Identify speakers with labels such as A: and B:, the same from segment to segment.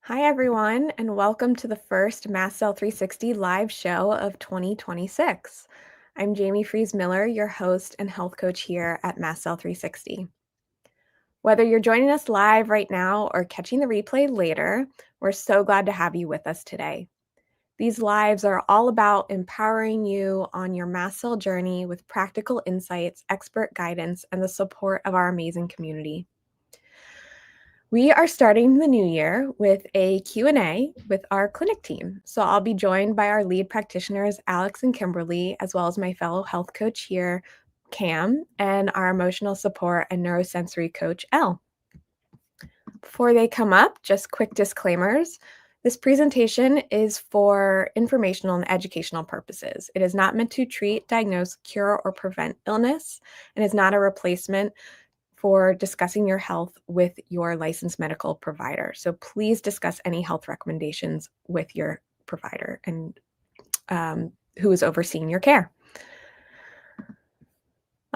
A: Hi, everyone, and welcome to the first Mast Cell 360 live show of 2026. I'm Jamie Fries-Miller, your host and health coach here at Mast Cell 360. Whether you're joining us live right now or catching the replay later, we're so glad to have you with us today. These lives are all about empowering you on your mast cell journey with practical insights, expert guidance, and the support of our amazing community. We are starting the new year with a Q&A with our clinic team. So I'll be joined by our lead practitioners, Alex and Kimberly, as well as my fellow health coach here, Cam, and our emotional support and neurosensory coach, Elle. Before they come up, just quick disclaimers. This presentation is for informational and educational purposes. It is not meant to treat, diagnose, cure, or prevent illness, and is not a replacement for discussing your health with your licensed medical provider. So please discuss any health recommendations with your provider and who is overseeing your care.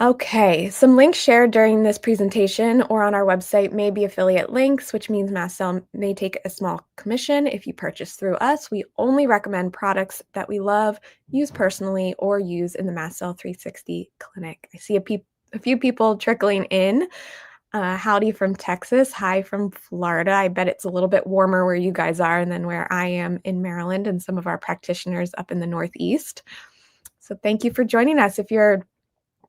A: Okay, some links shared during this presentation or on our website may be affiliate links, which means Mast Cell may take a small commission if you purchase through us. We only recommend products that we love, use personally, or use in the Mast Cell 360 clinic. I see a few people trickling in. Howdy from Texas. Hi from Florida. I bet it's a little bit warmer where you guys are than where I am in Maryland and some of our practitioners up in the Northeast. So thank you for joining us. If you're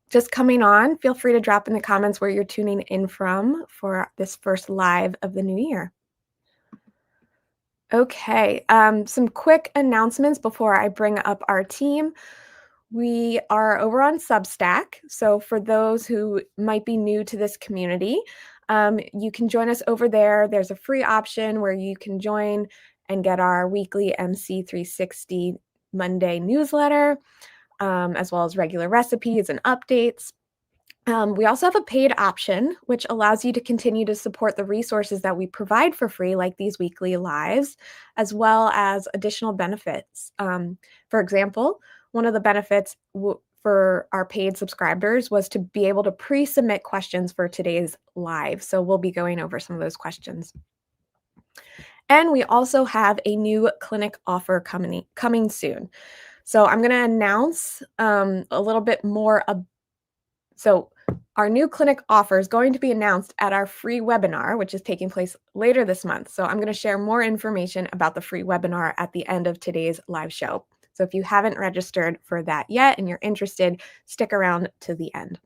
A: just coming on, feel free to drop in the comments where you're tuning in from for this first live of the new year. Okay, some quick announcements before I bring up our team. We are over on Substack. So for those who might be new to this community, you can join us over there. There's a free option where you can join and get our weekly MC360 Monday newsletter, as well as regular recipes and updates. We also have a paid option, which allows you to continue to support the resources that we provide for free, like these weekly lives, as well as additional benefits. For example, one of the benefits for our paid subscribers was to be able to pre-submit questions for today's live. So we'll be going over some of those questions. And we also have a new clinic offer coming soon. So I'm going to announce a little bit more. So our new clinic offer is going to be announced at our free webinar, which is taking place later this month. So I'm going to share more information about the free webinar at the end of today's live show. So if you haven't registered for that yet and you're interested, stick around to the end.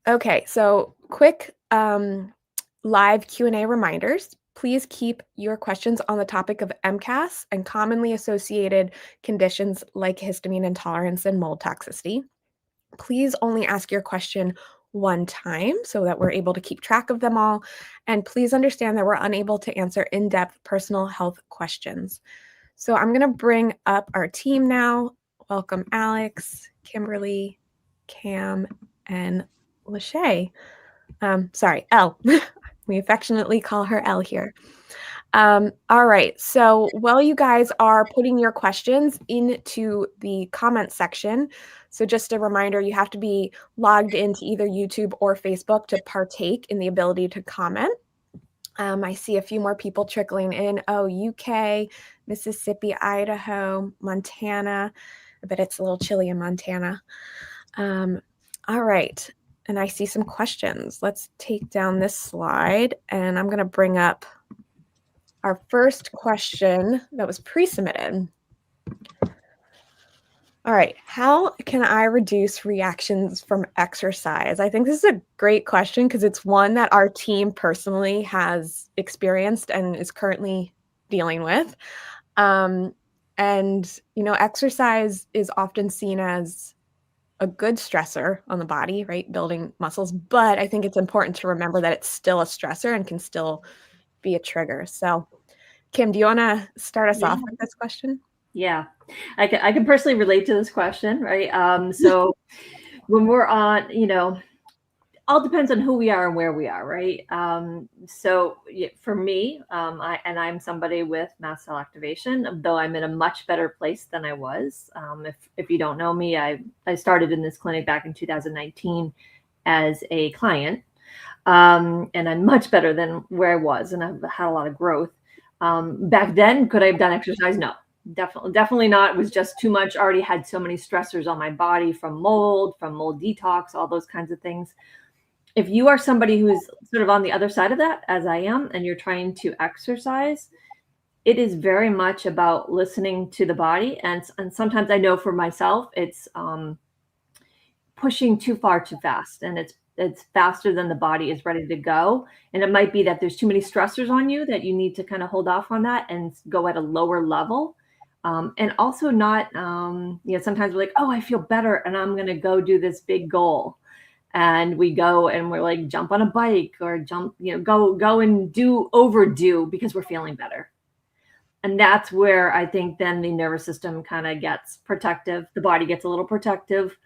A: Okay, so quick live Q&A reminders. Please keep your questions on the topic of MCAS and commonly associated conditions like histamine intolerance and mold toxicity. Please only ask your question one time so that we're able to keep track of them all. And please understand that we're unable to answer in-depth personal health questions. So I'm going to bring up our team now. Welcome, Alex, Kimberly, Cam, and Lachey. Sorry, Elle. We affectionately call her Elle here. All right. So while you guys are putting your questions into the comment section, so just a reminder, you have to be logged into either YouTube or Facebook to partake in the ability to comment. I see a few more people trickling in. Oh, UK, Mississippi, Idaho, Montana. I bet it's a little chilly in Montana. All right. And I see some questions. Let's take down this slide, and I'm going to bring up our first question that was pre-submitted. All right, how can I reduce reactions from exercise? I think this is a great question because it's one that our team personally has experienced and is currently dealing with. And, exercise is often seen as a good stressor on the body, right? Building muscles. But I think it's important to remember that it's still a stressor and can still be a trigger. So Kim, do you want to start us off with this question?
B: Yeah, I can personally relate to this question, right? So when we're on, all depends on who we are and where we are, right? So for me, I'm somebody with mast cell activation, though I'm in a much better place than I was. If you don't know me, I started in this clinic back in 2019 as a client. And I'm much better than where I was, and I've had a lot of growth. Back then, could I have done exercise? No, definitely not. It was just too much. Already had so many stressors on my body from mold detox, all those kinds of things. If you are somebody who's sort of on the other side of that, as I am, and you're trying to exercise, it is very much about listening to the body. And sometimes I know for myself, it's pushing too far too fast, and it's faster than the body is ready to go. And it might be that there's too many stressors on you that you need to kind of hold off on that and go at a lower level. And also not, sometimes we're like, oh, I feel better, and I'm going to go do this big goal. And we go and we're like, jump on a bike or go and overdo because we're feeling better. And that's where I think then the nervous system kind of gets protective. The body gets a little protective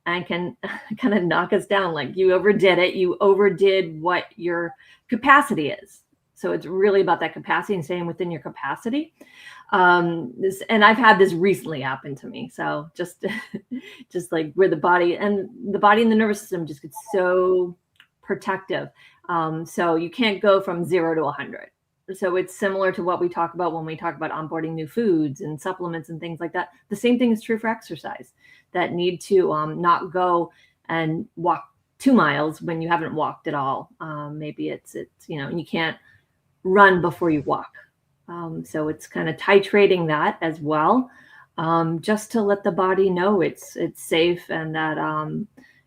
B: and can kind of knock us down. Like, you overdid it. You overdid what your capacity is. So it's really about that capacity and staying within your capacity. And I've had this recently happen to me. So just like where the body and the nervous system just gets so protective. So you can't go from 0 to 100. So it's similar to what we talk about when we talk about onboarding new foods and supplements and things like that. The same thing is true for exercise, that need to not go and walk 2 miles when you haven't walked at all. Maybe it's and you can't run before you walk. So it's kind of titrating that as well, just to let the body know it's safe and that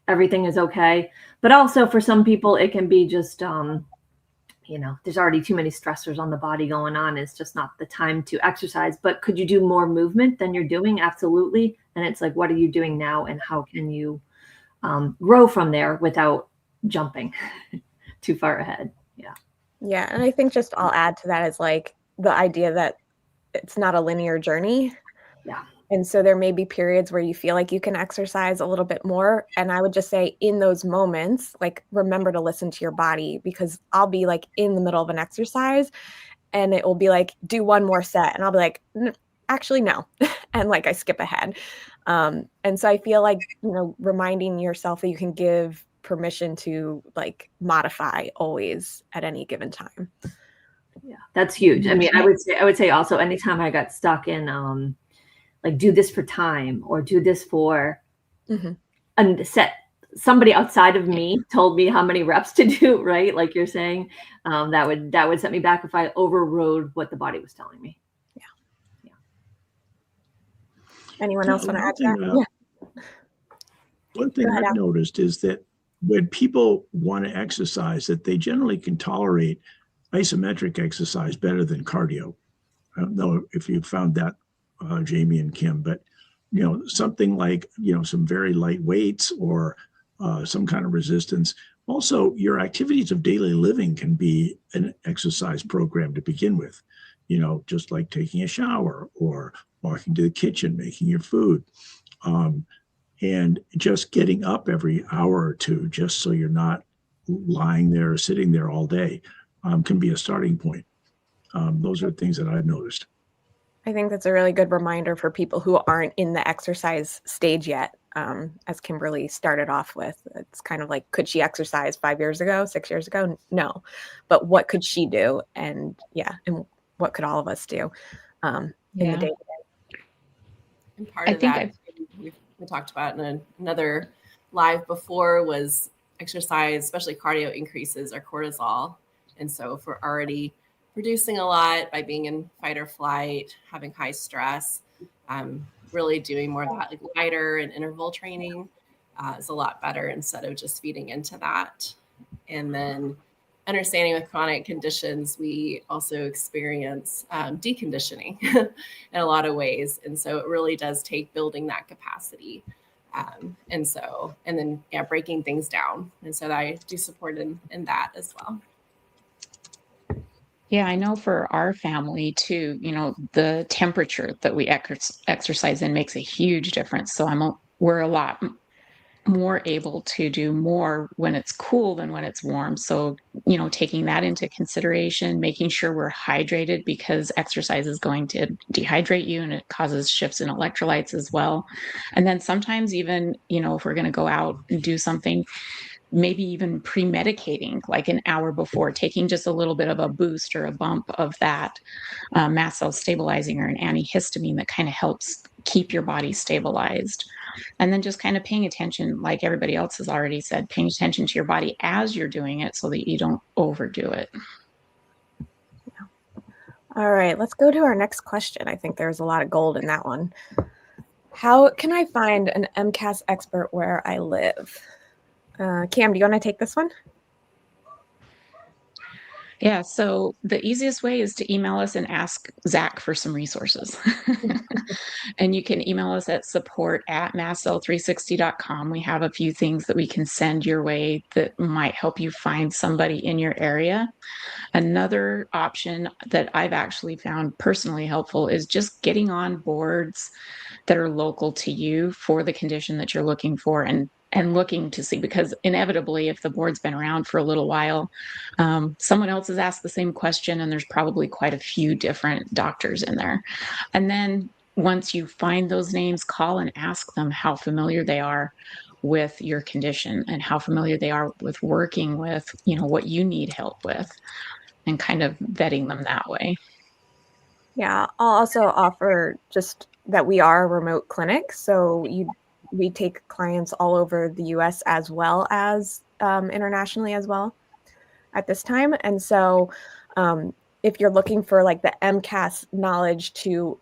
B: everything is okay. But also for some people, it can be just there's already too many stressors on the body going on. It's just not the time to exercise. But could you do more movement than you're doing? Absolutely. And it's like, what are you doing now, and how can you grow from there without jumping too far ahead?
A: Yeah. And I think just I'll add to that is like the idea that it's not a linear journey.
B: Yeah.
A: And so there may be periods where you feel like you can exercise a little bit more. And I would just say in those moments, like, remember to listen to your body, because I'll be like in the middle of an exercise and it will be like, do one more set. And I'll be like, actually, no. And like, I skip ahead. And so I feel like, reminding yourself that you can give permission to like modify always at any given time.
B: Yeah, that's huge. I mean, I would say also, anytime I got stuck in like, do this for time or do this for a set, somebody outside of me told me how many reps to do, right? Like you're saying, that would set me back if I overrode what the body was telling me.
A: Yeah. Anyone else want to add to that? Yeah.
C: One thing I've noticed is that when people want to exercise, that they generally can tolerate isometric exercise better than cardio. I don't know if you found that, Jamie and Kim, but something like some very light weights or some kind of resistance. Also, your activities of daily living can be an exercise program to begin with. Just like taking a shower or walking to the kitchen, making your food. And just getting up every hour or two, just so you're not lying there or sitting there all day, can be a starting point. Those are things that I've noticed.
A: I think that's a really good reminder for people who aren't in the exercise stage yet. As Kimberly started off with, it's kind of like, could she exercise 5 years ago, 6 years ago? No. But what could she do? And and what could all of us do in the day-to-day?
D: And part of that, we talked about in another live before, was exercise, especially cardio, increases our cortisol. And so if we're already producing a lot by being in fight or flight, having high stress, really doing more of that, like lighter and interval training is a lot better, instead of just feeding into that. And then understanding with chronic conditions, we also experience deconditioning in a lot of ways. And so it really does take building that capacity. And then breaking things down. And so I do support in that as well.
E: Yeah, I know for our family too, the temperature that we exercise in makes a huge difference. So we're a lot more able to do more when it's cool than when it's warm. So, taking that into consideration, making sure we're hydrated, because exercise is going to dehydrate you and it causes shifts in electrolytes as well. And then sometimes even, if we're going to go out and do something, maybe even pre-medicating like an hour before, taking just a little bit of a boost or a bump of that mast cell stabilizing or an antihistamine that kind of helps keep your body stabilized. And then just kind of paying attention, like everybody else has already said, paying attention to your body as you're doing it so that you don't overdo it.
A: All right, let's go to our next question. I think there's a lot of gold in that one. How can I find an MCAS expert where I live? Cam, do you want to take this one?
E: Yeah, so the easiest way is to email us and ask Zach for some resources. And you can email us at support@mastcell360.com. We have a few things that we can send your way that might help you find somebody in your area. Another option that I've actually found personally helpful is just getting on boards that are local to you for the condition that you're looking for, and looking to see, because inevitably if the board's been around for a little while, someone else has asked the same question and there's probably quite a few different doctors in there. And then once you find those names, call and ask them how familiar they are with your condition and how familiar they are with working with, what you need help with, and kind of vetting them that way.
A: Yeah, I'll also offer just that we are a remote clinic, so we take clients all over the US as well as internationally as well at this time. And so if you're looking for like the MCAS knowledge to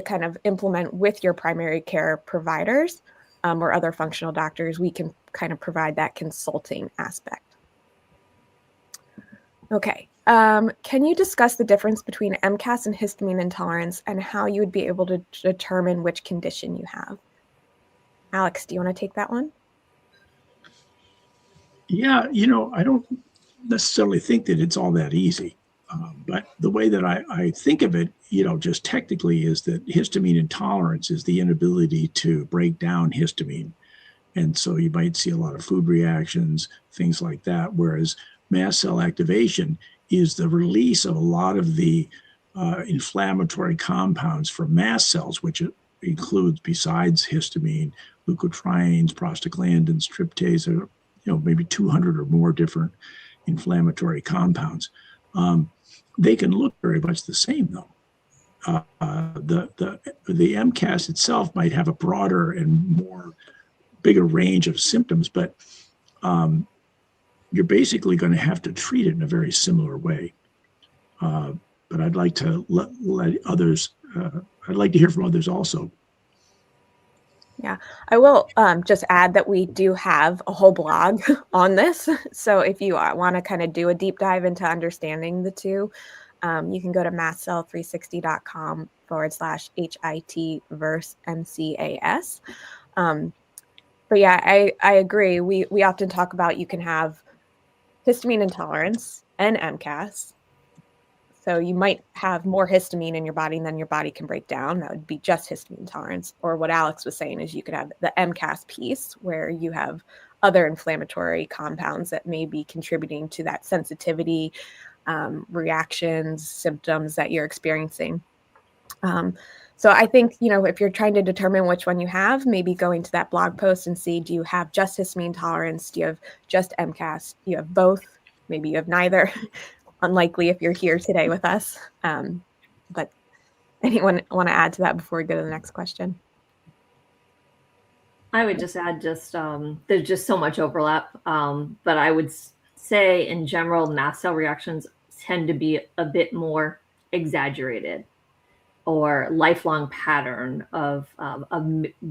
A: kind of implement with your primary care providers or other functional doctors, we can kind of provide that consulting aspect. Okay. Can you discuss the difference between MCAS and histamine intolerance and how you would be able to determine which condition you have? Alex, do you want to take that one?
C: Yeah, I don't necessarily think that it's all that easy. But the way that I think of it, just technically, is that histamine intolerance is the inability to break down histamine. And so you might see a lot of food reactions, things like that. Whereas mast cell activation is the release of a lot of the inflammatory compounds from mast cells, which includes, besides histamine, leukotrienes, prostaglandins, tryptase, maybe 200 or more different inflammatory compounds. They can look very much the same, though. The MCAS itself might have a broader and bigger range of symptoms, but you're basically going to have to treat it in a very similar way. But I'd like to let others. I'd like to hear from others also.
A: Yeah, I will just add that we do have a whole blog on this. So if you want to kind of do a deep dive into understanding the two, you can go to mastcell360.com/HIT verse MCAS. But yeah, I agree. We often talk about you can have histamine intolerance and MCAS. So you might have more histamine in your body than your body can break down. That would be just histamine intolerance. Or what Alex was saying is you could have the MCAS piece where you have other inflammatory compounds that may be contributing to that sensitivity, reactions, symptoms that you're experiencing. So I think, if you're trying to determine which one you have, maybe going to that blog post and see, do you have just histamine intolerance? Do you have just MCAS? Do you have both? Maybe you have neither. Unlikely if you're here today with us. But anyone want to add to that before we go to the next question?
B: I would just add there's just so much overlap. But I would say in general, mast cell reactions tend to be a bit more exaggerated or lifelong pattern of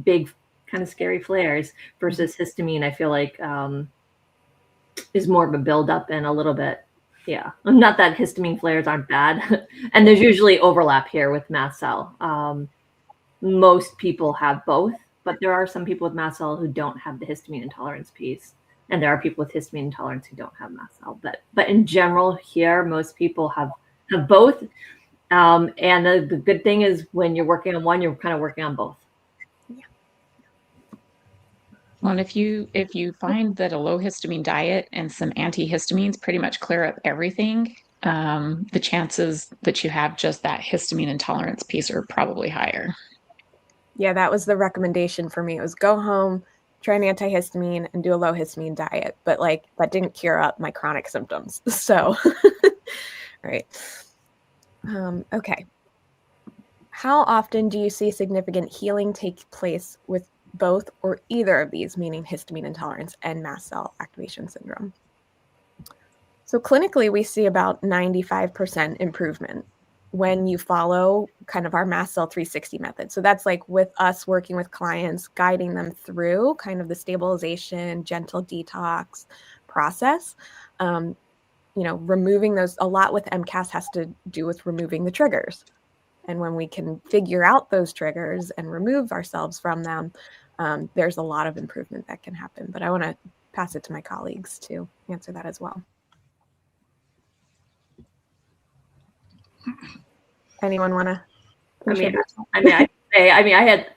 B: big kind of scary flares versus histamine. I feel like is more of a buildup and a little bit. Yeah, not that histamine flares aren't bad. And there's usually overlap here with mast cell. Most people have both, but there are some people with mast cell who don't have the histamine intolerance piece. And there are people with histamine intolerance who don't have mast cell. But in general here, most people have both. And the good thing is when you're working on one, you're kind of working on both.
E: Well, and if you find that a low histamine diet and some antihistamines pretty much clear up everything, the chances that you have just that histamine intolerance piece are probably higher.
A: Yeah, that was the recommendation for me. It was go home, try an antihistamine and do a low histamine diet, but like that didn't cure up my chronic symptoms. So, right. Okay. How often do you see significant healing take place with both or either of these, meaning histamine intolerance and mast cell activation syndrome? So clinically, we see about 95% improvement when you follow kind of our mast cell 360 method. So that's like with us working with clients, guiding them through kind of the stabilization, gentle detox process. Removing those, a lot with MCAS has to do with removing the triggers. And when we can figure out those triggers and remove ourselves from them, there's a lot of improvement that can happen. But I want to pass it to my colleagues to answer that as well. Anyone want to?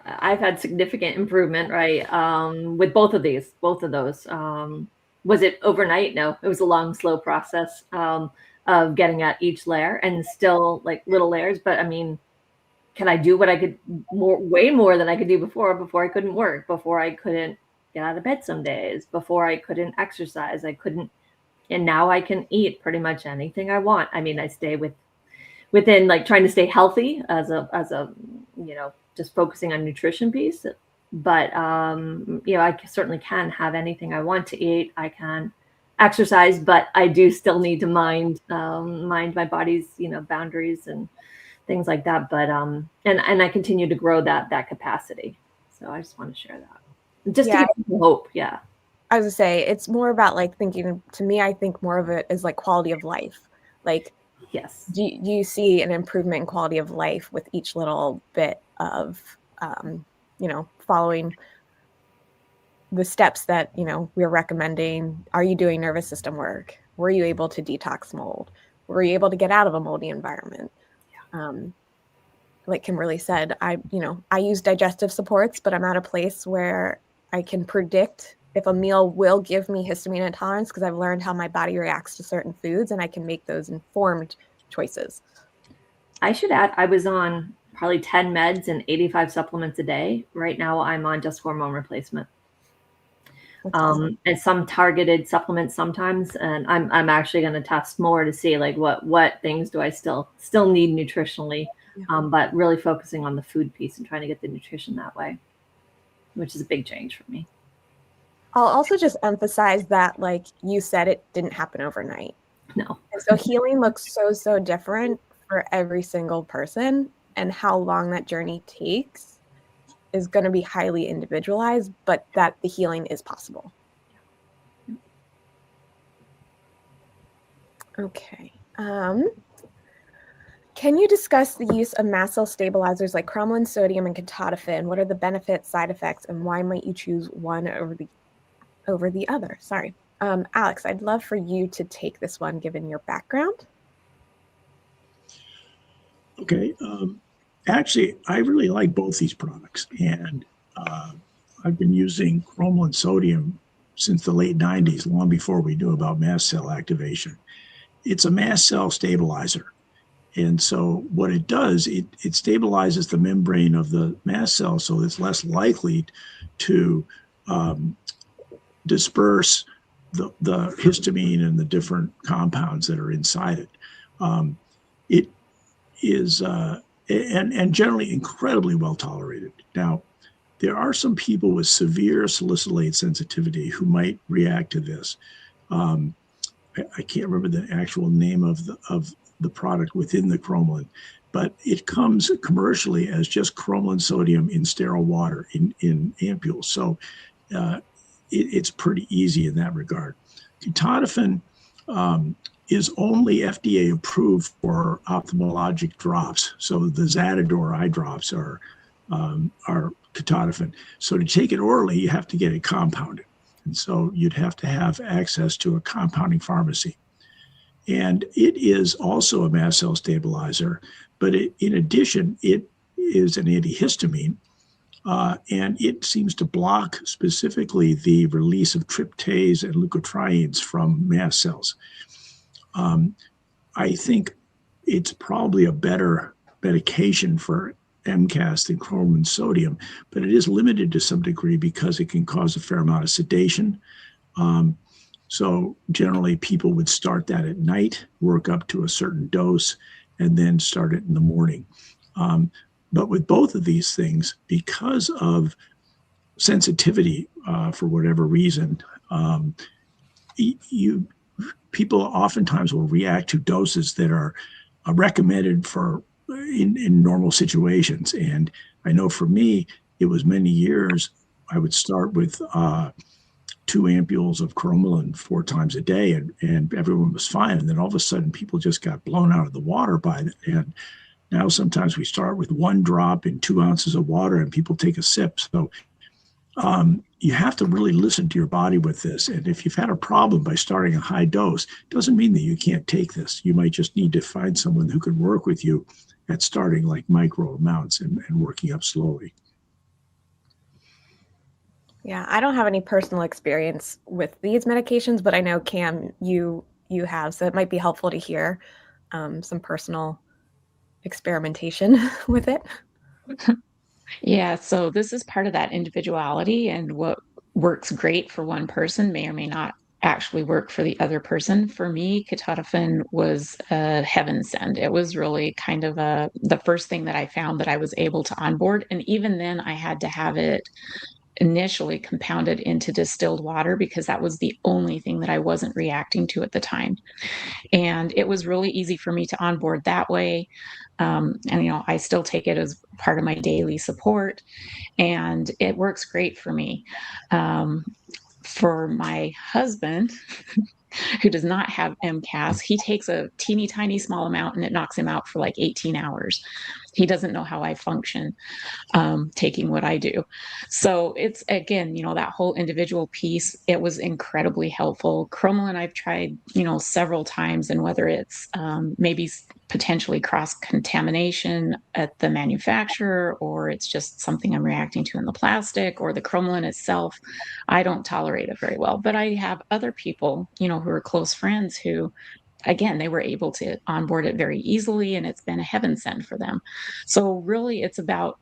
B: I've had significant improvement, right? With both of those. Was it overnight? No, it was a long, slow process of getting at each layer, and still like little layers. But I mean, can I do what I could way more than I could do before I couldn't work, before I couldn't get out of bed some days, before I couldn't exercise, and now I can eat pretty much anything I want. I mean, I stay within like trying to stay healthy as a just focusing on nutrition piece, but I certainly can have anything I want to eat. I can exercise, but I do still need to mind my body's boundaries and things like that. But and I continue to grow that capacity. So I just want to share that, just to give hope. Yeah,
A: I was gonna say, it's more about like thinking. To me, I think more of it is like quality of life. Like,
B: yes,
A: do you see an improvement in quality of life with each little bit of following the steps that we're recommending? Are you doing nervous system work? Were you able to detox mold? Were you able to get out of a moldy environment? Like Kimberly said, I use digestive supports, but I'm at a place where I can predict if a meal will give me histamine intolerance because I've learned how my body reacts to certain foods, and I can make those informed choices.
B: I should add, I was on probably 10 meds and 85 supplements a day. Right now I'm on just hormone replacement. Awesome. And some targeted supplements sometimes, and I'm actually going to test more to see like what things do I still need nutritionally, but really focusing on the food piece and trying to get the nutrition that way, which is a big change for me.
A: I'll also just emphasize that, like you said, it didn't happen overnight.
B: No.
A: And so healing looks so different for every single person, and how long that journey takes is going to be highly individualized, but that the healing is possible. Okay. Can you discuss the use of mast cell stabilizers like cromolyn sodium and ketotifen? What are the benefits, side effects, and why might you choose one over the other? Sorry. Alex, I'd love for you to take this one, given your background.
C: Okay. Actually, I really like both these products, and I've been using cromolyn sodium since the late 90s, long before we knew about mast cell activation. It's a mast cell stabilizer. And so what it does, it stabilizes the membrane of the mast cell so it's less likely to disperse the histamine and the different compounds that are inside it. It is, and generally incredibly well tolerated. Now, there are some people with severe salicylate sensitivity who might react to this. I can't remember the actual name of the product within the cromolyn, but it comes commercially as just cromolyn sodium in sterile water in ampules. So it's pretty easy in that regard. Ketotifen is only FDA approved for ophthalmologic drops. So the Zatador eye drops are ketotifen. So to take it orally, you have to get it compounded. And so you'd have to have access to a compounding pharmacy. And it is also a mast cell stabilizer, but in addition, it is an antihistamine, and it seems to block specifically the release of tryptase and leukotrienes from mast cells. I think it's probably a better medication for MCAS than chromium sodium, but it is limited to some degree because it can cause a fair amount of sedation. So generally people would start that at night, work up to a certain dose, and then start it in the morning. But with both of these things, because of sensitivity, for whatever reason, people oftentimes will react to doses that are recommended for in normal situations. And I know for me, it was many years. I would start with 2 ampules of cromolyn 4 times a day, and everyone was fine. And then all of a sudden, people just got blown out of the water by it. And now sometimes we start with 1 drop in 2 ounces of water, and people take a sip. So you have to really listen to your body with this. And if you've had a problem by starting a high dose, doesn't mean that you can't take this. You might just need to find someone who can work with you at starting like micro amounts and working up slowly.
A: Yeah, I don't have any personal experience with these medications, but I know, Cam, you have, so it might be helpful to hear some personal experimentation with it.
E: Yeah, so this is part of that individuality, and what works great for one person may or may not actually work for the other person. For me, ketotifen was a heaven send. It was really kind of the first thing that I found that I was able to onboard, and even then I had to have it initially compounded into distilled water because that was the only thing that I wasn't reacting to at the time. And it was really easy for me to onboard that way. And, I still take it as part of my daily support, and it works great for me. For my husband, who does not have MCAS, he takes a teeny tiny small amount and it knocks him out for like 18 hours. He doesn't know how I function taking what I do. So it's, again, that whole individual piece, it was incredibly helpful. Cromolyn I've tried, several times, and whether it's maybe potentially cross-contamination at the manufacturer, or it's just something I'm reacting to in the plastic, or the cromolyn itself, I don't tolerate it very well. But I have other people, who are close friends who, again, they were able to onboard it very easily, and it's been a heaven send for them. So really, it's about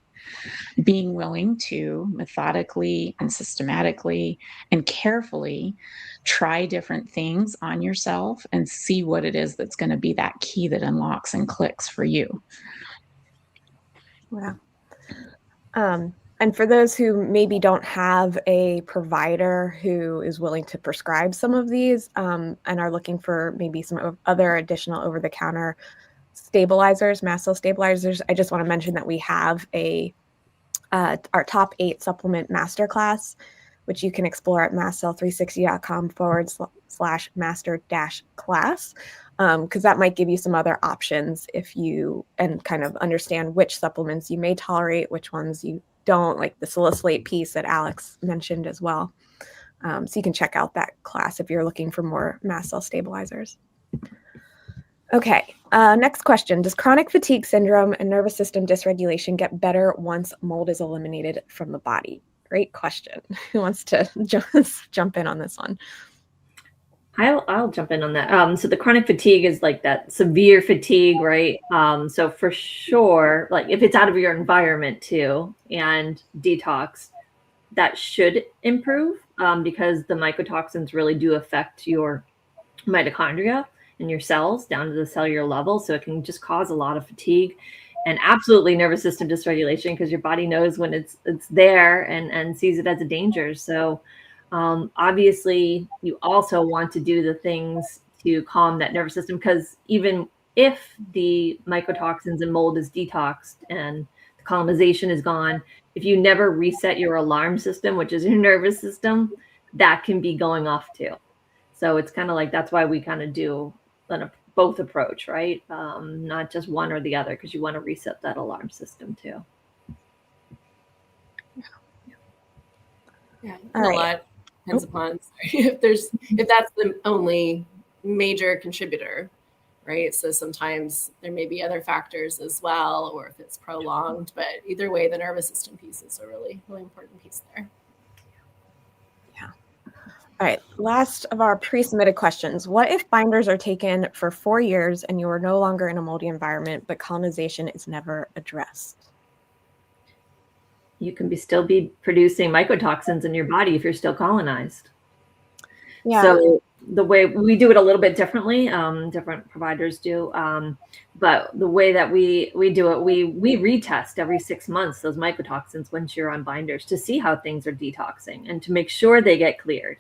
E: being willing to methodically and systematically and carefully try different things on yourself and see what it is that's going to be that key that unlocks and clicks for you.
A: Yeah. And for those who maybe don't have a provider who is willing to prescribe some of these and are looking for maybe some other additional over-the-counter stabilizers, mast cell stabilizers, I just want to mention that we have our top 8 supplement masterclass, which you can explore at mastcell360.com/master-class, because that might give you some other options and kind of understand which supplements you may tolerate, which ones you don't, like the salicylate piece that Alex mentioned as well. So you can check out that class if you're looking for more mast cell stabilizers. Okay, next question. Does chronic fatigue syndrome and nervous system dysregulation get better once mold is eliminated from the body? Great question. Who wants to jump in on this one?
B: I'll jump in on that. So the chronic fatigue is like that severe fatigue, right? So for sure, like if it's out of your environment too and detox, that should improve because the mycotoxins really do affect your mitochondria and your cells down to the cellular level. So it can just cause a lot of fatigue and absolutely nervous system dysregulation because your body knows when it's there and sees it as a danger. So obviously, you also want to do the things to calm that nervous system because even if the mycotoxins and mold is detoxed and the colonization is gone, if you never reset your alarm system, which is your nervous system, that can be going off too. So it's kind of like that's why we kind of do both approach, right? Not just one or the other because you want to reset that alarm system too.
D: Yeah, a lot depends upon if that's the only major contributor, right? So sometimes there may be other factors as well, or if it's prolonged, but either way, the nervous system piece is a really, really important piece there.
A: Yeah. All right, last of our pre-submitted questions. What if binders are taken for 4 years and you are no longer in a moldy environment, but colonization is never addressed?
B: you can still be producing mycotoxins in your body if you're still colonized. Yeah. So the way we do it a little bit differently, different providers do, but the way that we do it, we retest every 6 months those mycotoxins once you're on binders to see how things are detoxing and to make sure they get cleared.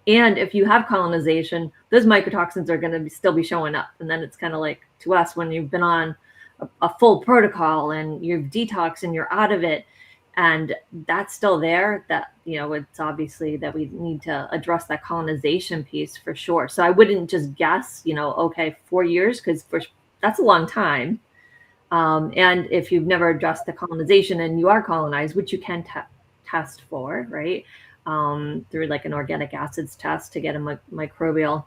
B: And if you have colonization, those mycotoxins are going to still be showing up. And then it's kind of like to us when you've been on a full protocol and you've detoxed and you're out of it, and that's still there, that, you know, it's obviously that we need to address that colonization piece for sure. So I wouldn't just guess, you know, okay, 4 years, because that's a long time. And if you've never addressed the colonization and you are colonized, which you can test for, right, through like an organic acids test to get a microbial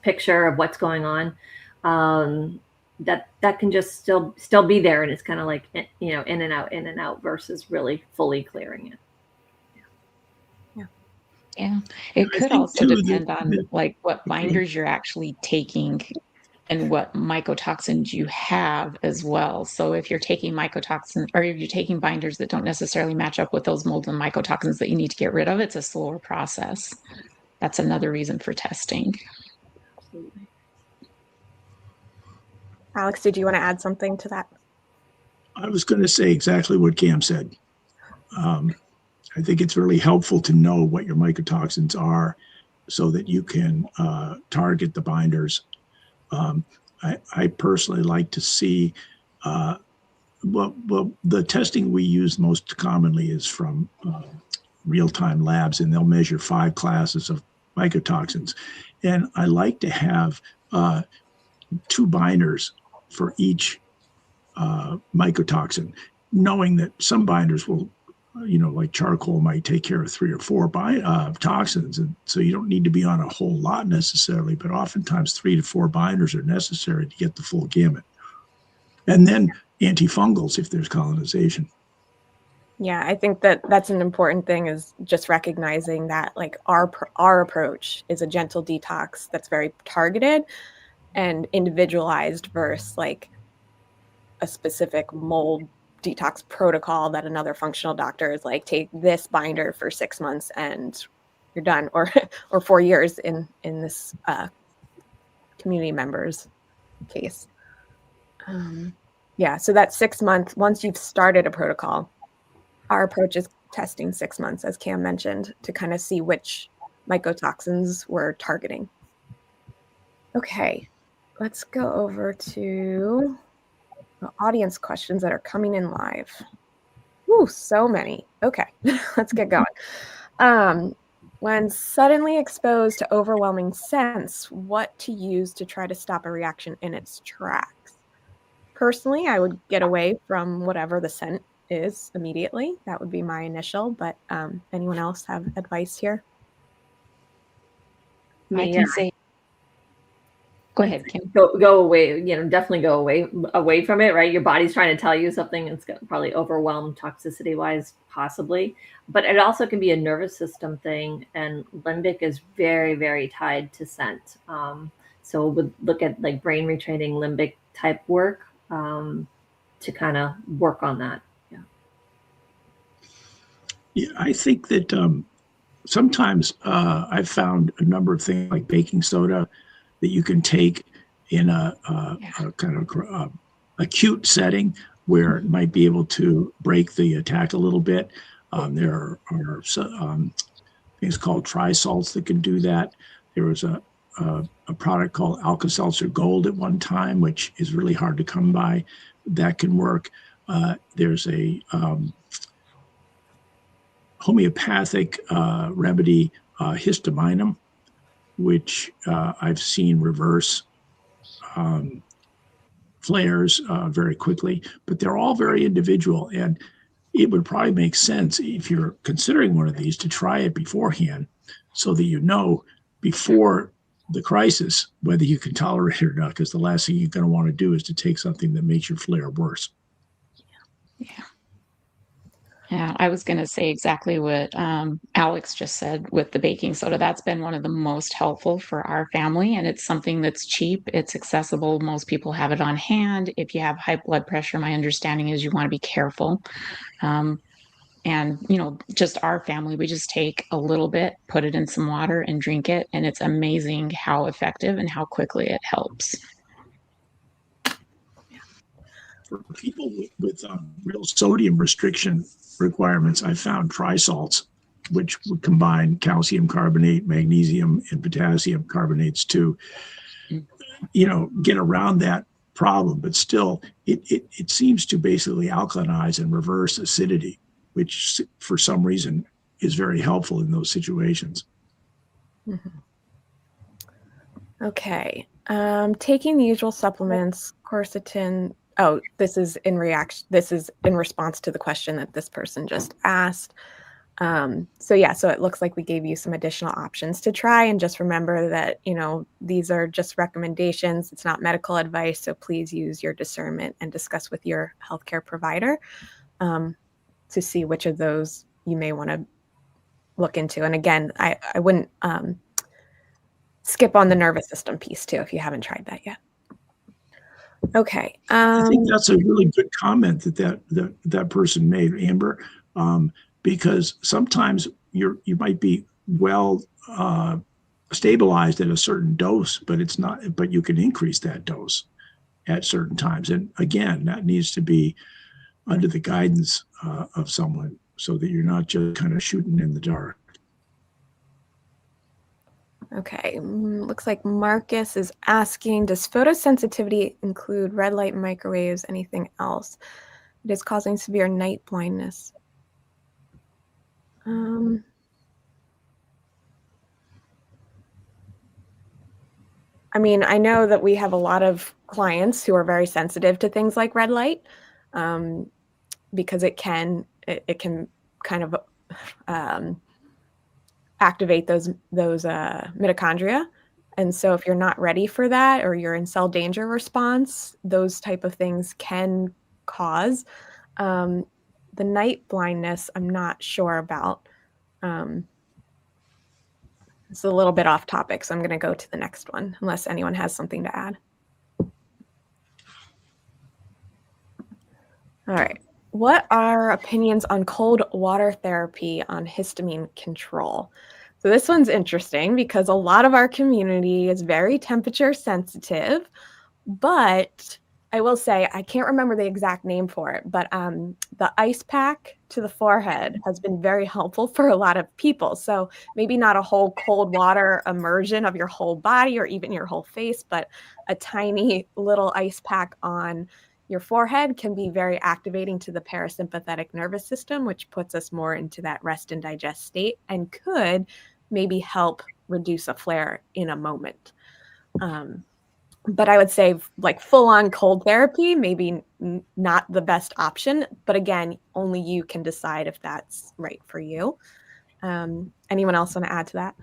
B: picture of what's going on, that can just still be there, and it's kind of like, you know, in and out versus really fully clearing it.
E: Yeah. It could also depend on like what binders you're actually taking and what mycotoxins you have as well. So if you're taking mycotoxin, or if you're taking binders that don't necessarily match up with those mold and mycotoxins that you need to get rid of, it's a slower process. That's another reason for testing.
B: Absolutely.
A: Alex, did you want to add something to that?
C: I was going to say exactly what Cam said. I think it's really helpful to know what your mycotoxins are so that you can target the binders. I personally like to see, well, the testing we use most commonly is from real-time labs, and they'll measure 5 classes of mycotoxins. And I like to have 2 binders for each mycotoxin, knowing that some binders will, you know, like charcoal might take care of 3 or 4 toxins. And so you don't need to be on a whole lot necessarily, but oftentimes 3 to 4 binders are necessary to get the full gamut. And then antifungals if there's colonization.
A: Yeah, I think that that's an important thing, is just recognizing that like our approach is a gentle detox that's very targeted and individualized versus like a specific mold detox protocol that another functional doctor is like, take this binder for 6 months and you're done, or 4 years in this community member's case. Yeah, so that 6 month, once you've started a protocol, our approach is testing 6 months, as Cam mentioned, to kind of see which mycotoxins we're targeting. Okay, let's go over to the audience questions that are coming in live. Ooh, so many. Okay, let's get going. When suddenly exposed to overwhelming scents, what to use to try to stop a reaction in its tracks? Personally, I would get away from whatever the scent is immediately. That would be my initial, but anyone else have advice here?
E: I can say, go ahead, Kim.
B: Go away, you know, definitely go away from it, right? Your body's trying to tell you something. It's probably overwhelmed toxicity wise, possibly, but it also can be a nervous system thing, and limbic is very, very tied to scent. So we'll look at like brain retraining limbic type work to kind of work on that.
C: Yeah, I think that sometimes I've found a number of things like baking soda that you can take in a kind of acute setting where it might be able to break the attack a little bit. There are things called trisalts that can do that. There was a product called Alka-Seltzer Gold at one time, which is really hard to come by. That can work. There's a homeopathic remedy, histamine, which I've seen reverse flares very quickly, but they're all very individual. And it would probably make sense if you're considering one of these to try it beforehand so that you know before the crisis whether you can tolerate it or not, because the last thing you're going to want to do is to take something that makes your flare worse.
E: Yeah, I was going to say exactly what Alex just said with the baking soda. That's been one of the most helpful for our family, and it's something that's cheap. It's accessible. Most people have it on hand. If you have high blood pressure, my understanding is you want to be careful. And, you know, just our family, we just take a little bit, put it in some water and drink it. And it's amazing how effective and how quickly it helps.
C: For people with real sodium restriction requirements, I found trisalts, which would combine calcium carbonate, magnesium, and potassium carbonates to, you know, get around that problem. But still, it seems to basically alkalinize and reverse acidity, which for some reason is very helpful in those situations.
A: Mm-hmm. Okay. Taking the usual supplements, quercetin. Oh, this is in response to the question that this person just asked. So it looks like we gave you some additional options to try, and just remember that, you know, these are just recommendations. It's not medical advice. So please use your discernment and discuss with your healthcare provider to see which of those you may want to look into. And again, I wouldn't skip on the nervous system piece too, if you haven't tried that yet. Okay.
C: I think that's a really good comment that person made, Amber, because sometimes you might be well stabilized at a certain dose, but you can increase that dose at certain times. And again, that needs to be under the guidance of someone so that you're not just kind of shooting in the dark.
A: Okay, looks like Marcus is asking, does photosensitivity include red light, microwaves, anything else? It is causing severe night blindness. I mean, I know that we have a lot of clients who are very sensitive to things like red light because it can kind of activate those mitochondria. And so if you're not ready for that, or you're in cell danger response, those type of things can cause the night blindness. I'm not sure about. It's a little bit off topic, so I'm going to go to the next one, unless anyone has something to add. All right. What are opinions on cold water therapy on histamine control? So this one's interesting because a lot of our community is very temperature sensitive, but I will say, I can't remember the exact name for it, but the ice pack to the forehead has been very helpful for a lot of people. So maybe not a whole cold water immersion of your whole body or even your whole face, but a tiny little ice pack on your forehead can be very activating to the parasympathetic nervous system, which puts us more into that rest and digest state and could maybe help reduce a flare in a moment. But I would say like full-on cold therapy, maybe not the best option. But again, only you can decide if that's right for you. Anyone else want to add to that?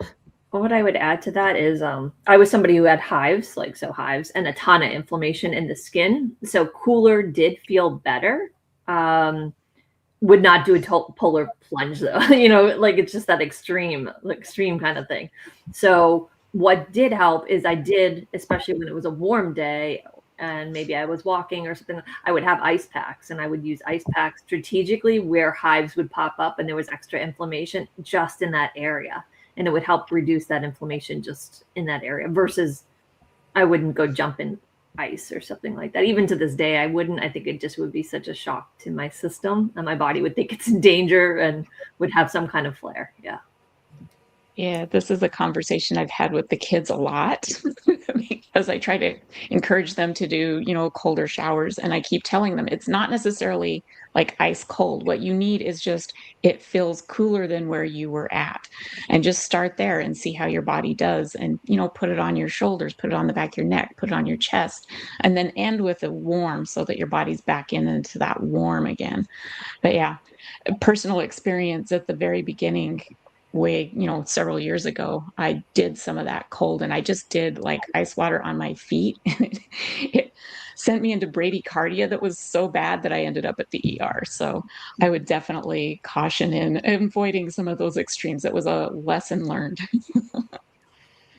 B: Well, what I would add to that is I was somebody who had hives, hives and a ton of inflammation in the skin. So cooler did feel better. Would not do a polar plunge though. You know, like it's just that extreme kind of thing. So what did help is I did, especially when it was a warm day and maybe I was walking or something, I would have ice packs, and I would use ice packs strategically where hives would pop up and there was extra inflammation just in that area. And it would help reduce that inflammation just in that area versus I wouldn't go jump in ice or something like that. Even to this day, I wouldn't. I think it just would be such a shock to my system, and my body would think it's in danger and would have some kind of flare. Yeah.
E: Yeah, this is a conversation I've had with the kids a lot because I try to encourage them to do, you know, colder showers. And I keep telling them it's not necessarily like ice cold. What you need is just it feels cooler than where you were at. And just start there and see how your body does. And, you know, put it on your shoulders, put it on the back of your neck, put it on your chest, and then end with a warm so that your body's back into that warm again. But yeah, personal experience at the very beginning several years ago, I did some of that cold, and I just did like ice water on my feet. It sent me into bradycardia that was so bad that I ended up at the ER. So I would definitely caution in avoiding some of those extremes. It was a lesson learned.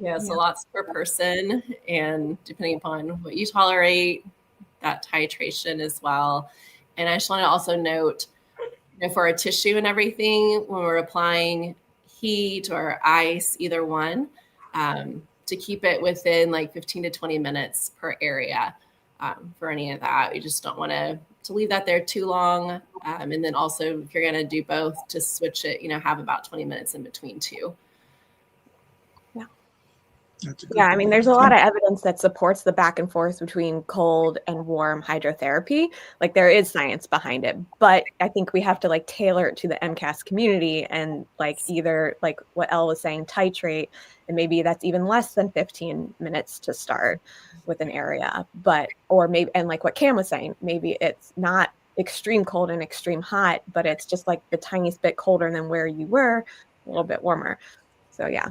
D: Yeah, so lots per person, and depending upon what you tolerate, that titration as well. And I just want to also note for our tissue and everything, when we're applying heat or ice, either one, to keep it within like 15 to 20 minutes per area for any of that. We just don't want to leave that there too long. And then also, if you're going to do both, to switch it, have about 20 minutes in between two.
A: Yeah, I mean, there's a lot of evidence that supports the back and forth between cold and warm hydrotherapy. Like, there is science behind it, but I think we have to like tailor it to the MCAS community and like either like what Elle was saying, titrate, and maybe that's even less than 15 minutes to start with an area, or maybe, and like what Cam was saying, maybe it's not extreme cold and extreme hot, but it's just like the tiniest bit colder than where you were, a little bit warmer. So yeah.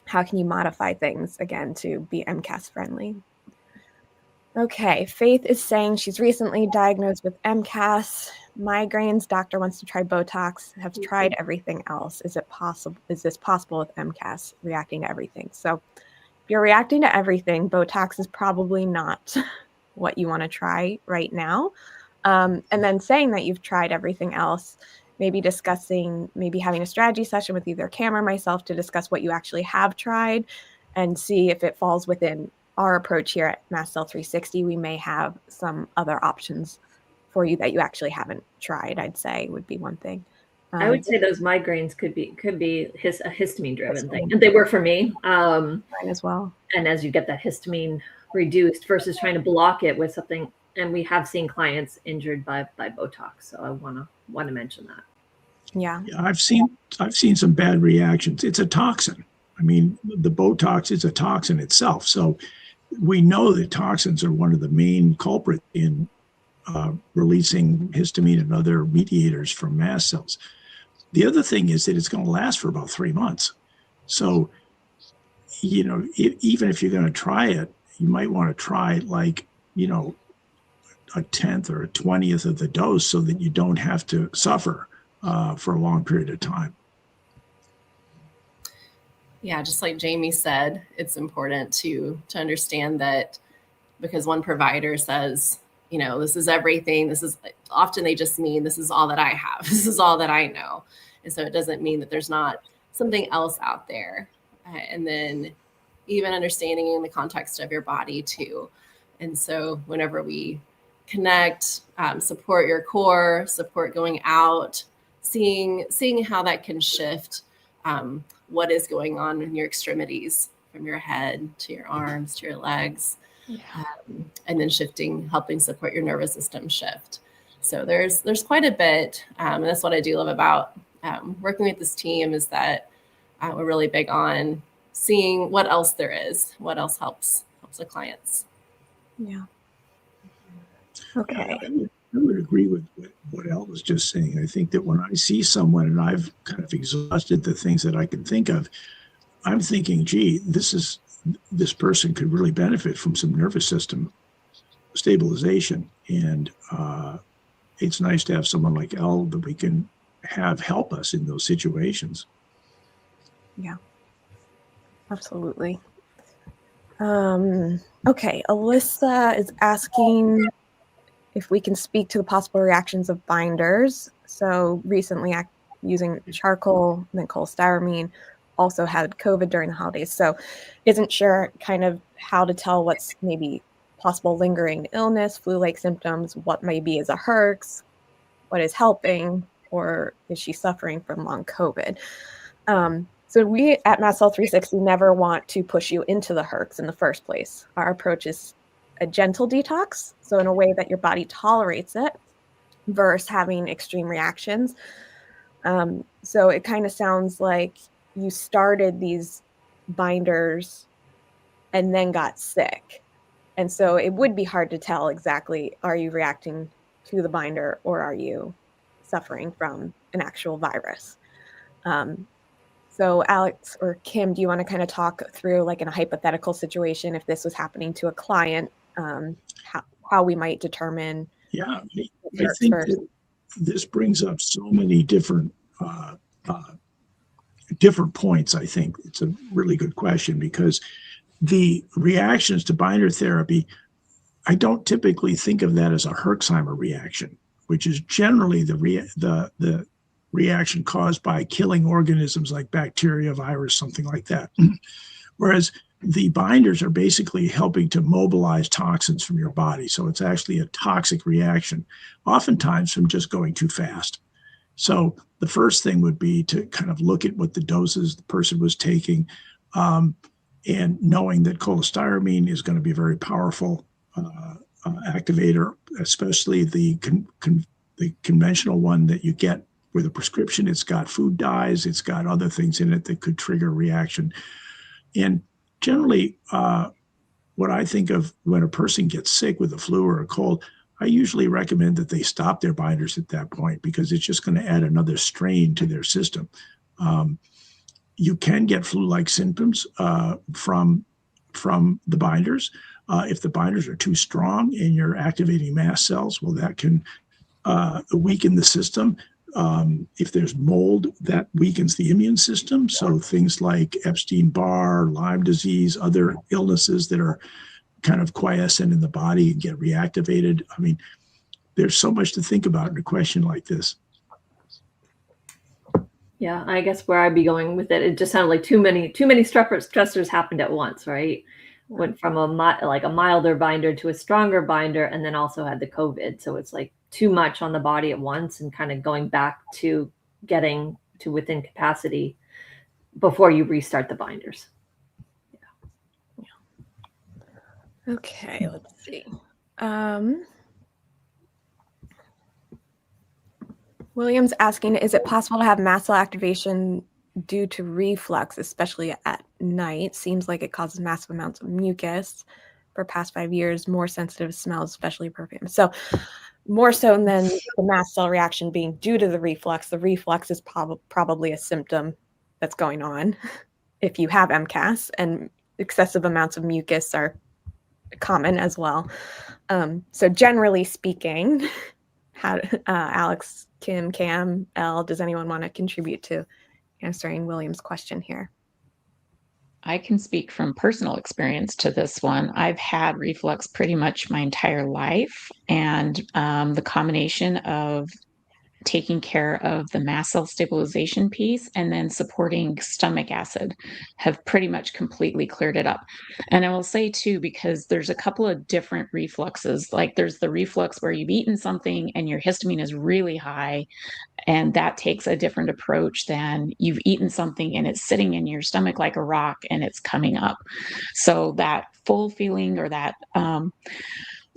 A: How can you modify things, again, to be MCAS friendly? Okay, Faith is saying she's recently diagnosed with MCAS, migraines, doctor wants to try Botox, have tried everything else. Is this possible with MCAS, reacting to everything? So if you're reacting to everything, Botox is probably not what you want to try right now. And then saying that you've tried everything else, maybe having a strategy session with either Cam or myself to discuss what you actually have tried and see if it falls within our approach here at Mast Cell 360. We may have some other options for you that you actually haven't tried, I'd say would be one thing.
B: I would say those migraines could be a histamine driven thing. And they were for me.
A: Mine as well.
B: And as you get that histamine reduced versus trying to block it with something, and we have seen clients injured by Botox. So I want to mention that.
A: Yeah,
C: I've seen some bad reactions. It's a toxin. I mean, the Botox is a toxin itself. So we know that toxins are one of the main culprits in releasing histamine and other mediators from mast cells. The other thing is that it's going to last for about 3 months. So, even if you're going to try it, you might want to try like, a 10th or a 20th of the dose so that you don't have to suffer for a long period of time.
D: Yeah, just like Jamie said, it's important to understand that, because one provider says, this is everything. This is often they just mean this is all that I have. This is all that I know. And so it doesn't mean that there's not something else out there. And then even understanding in the context of your body too. And so whenever we connect, support your core, support going out, seeing how that can shift what is going on in your extremities, from your head to your arms to your legs, and then helping support your nervous system shift. So there's quite a bit, and that's what I do love about working with this team, is that we're really big on seeing what else there is, what else helps the clients.
A: Yeah. Okay.
C: I would agree with what Elle was just saying. I think that when I see someone and I've kind of exhausted the things that I can think of, I'm thinking, gee, this person could really benefit from some nervous system stabilization. And it's nice to have someone like Elle that we can have help us in those situations.
A: Yeah, absolutely. Okay, Alyssa is asking if we can speak to the possible reactions of binders. So recently using charcoal and then cholestyramine, also had COVID during the holidays. So isn't sure kind of how to tell what's maybe possible lingering illness, flu-like symptoms, what maybe is a Herx, what is helping, or is she suffering from long COVID? So we at Mast Cell 360 never want to push you into the Herx in the first place. Our approach is a gentle detox, so in a way that your body tolerates it, versus having extreme reactions. So it kind of sounds like you started these binders and then got sick. And so it would be hard to tell exactly, are you reacting to the binder or are you suffering from an actual virus? So Alex or Kim, do you want to kind of talk through, like in a hypothetical situation, if this was happening to a client, how we might determine?
C: Yeah, I think that this brings up so many different points. I think it's a really good question, because the reactions to binder therapy, I don't typically think of that as a Herxheimer reaction, which is generally the reaction caused by killing organisms like bacteria, virus, something like that. Whereas the binders are basically helping to mobilize toxins from your body. So it's actually a toxic reaction, oftentimes from just going too fast. So the first thing would be to kind of look at what the doses the person was taking, and knowing that cholestyramine is going to be a very powerful activator, especially the conventional one that you get with a prescription. It's got food dyes, it's got other things in it that could trigger a reaction. And generally, what I think of when a person gets sick with a flu or a cold, I usually recommend that they stop their binders at that point, because it's just going to add another strain to their system. You can get flu-like symptoms from the binders. If the binders are too strong and you're activating mast cells, well, that can weaken the system. If there's mold, that weakens the immune system. So things like Epstein-Barr, Lyme disease, other illnesses that are kind of quiescent in the body and get reactivated. I mean, there's so much to think about in a question like this.
B: Yeah, I guess where I'd be going with it, it just sounded like too many stressors happened at once, right? Went from a milder binder to a stronger binder, and then also had the COVID. So it's like too much on the body at once, and kind of going back to getting to within capacity before you restart the binders.
A: Okay, let's see. William's asking, is it possible to have mast cell activation due to reflux, especially at night? Seems like it causes massive amounts of mucus. For past 5 years, more sensitive to smells, especially perfume. So more so than the mast cell reaction being due to the reflux is probably a symptom that's going on if you have MCAS, and excessive amounts of mucus are common as well. So generally speaking, how Alex, Kim, Cam, Elle, does anyone want to contribute to answering William's question here?
E: I can speak from personal experience to this one. I've had reflux pretty much my entire life, and the combination of taking care of the mast cell stabilization piece and then supporting stomach acid have pretty much completely cleared it up. And I will say too, because there's a couple of different refluxes, like there's the reflux where you've eaten something and your histamine is really high, and that takes a different approach than you've eaten something and it's sitting in your stomach like a rock and it's coming up. So that full feeling, or that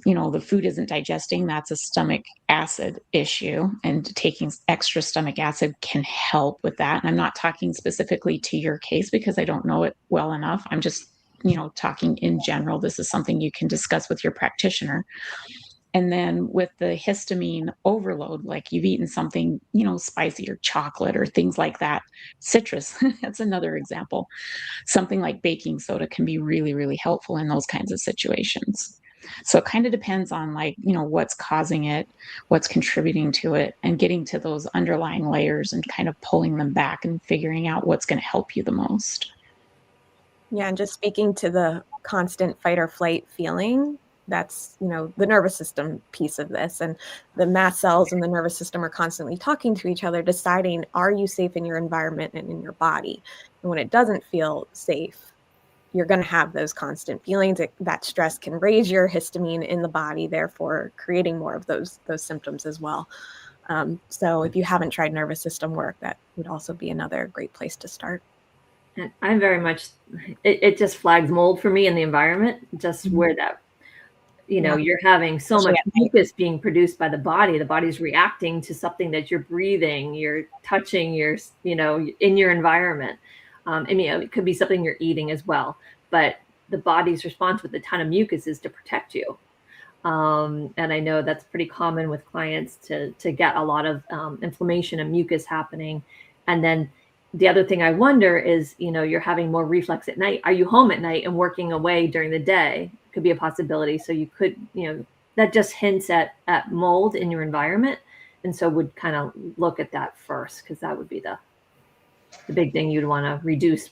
E: the food isn't digesting, that's a stomach acid issue, and taking extra stomach acid can help with that. And I'm not talking specifically to your case because I don't know it well enough. I'm just talking in general. This is something you can discuss with your practitioner. And then with the histamine overload, like you've eaten something, spicy or chocolate or things like that, citrus, that's another example. Something like baking soda can be really, really helpful in those kinds of situations. So it kind of depends on what's causing it, what's contributing to it, and getting to those underlying layers and kind of pulling them back and figuring out what's going to help you the most.
A: Yeah, and just speaking to the constant fight or flight feeling, that's, the nervous system piece of this. And the mast cells and the nervous system are constantly talking to each other, deciding, are you safe in your environment and in your body? And when it doesn't feel safe, you're going to have those constant feelings. That stress can raise your histamine in the body, therefore creating more of those symptoms as well. So if you haven't tried nervous system work, that would also be another great place to start.
B: And I'm very much, it just flags mold for me in the environment, just where that, you're having so much mucus being produced by the body. The body's reacting to something that you're breathing, you're touching, you're, in your environment. It could be something you're eating as well, but the body's response with a ton of mucus is to protect you. And I know that's pretty common with clients to get a lot of inflammation and mucus happening. And then the other thing I wonder is, you're having more reflux at night. Are you home at night and working away during the day? Could be a possibility. So you could, that just hints at mold in your environment. And so would kind of look at that first, because that would be the big thing you'd want to reduce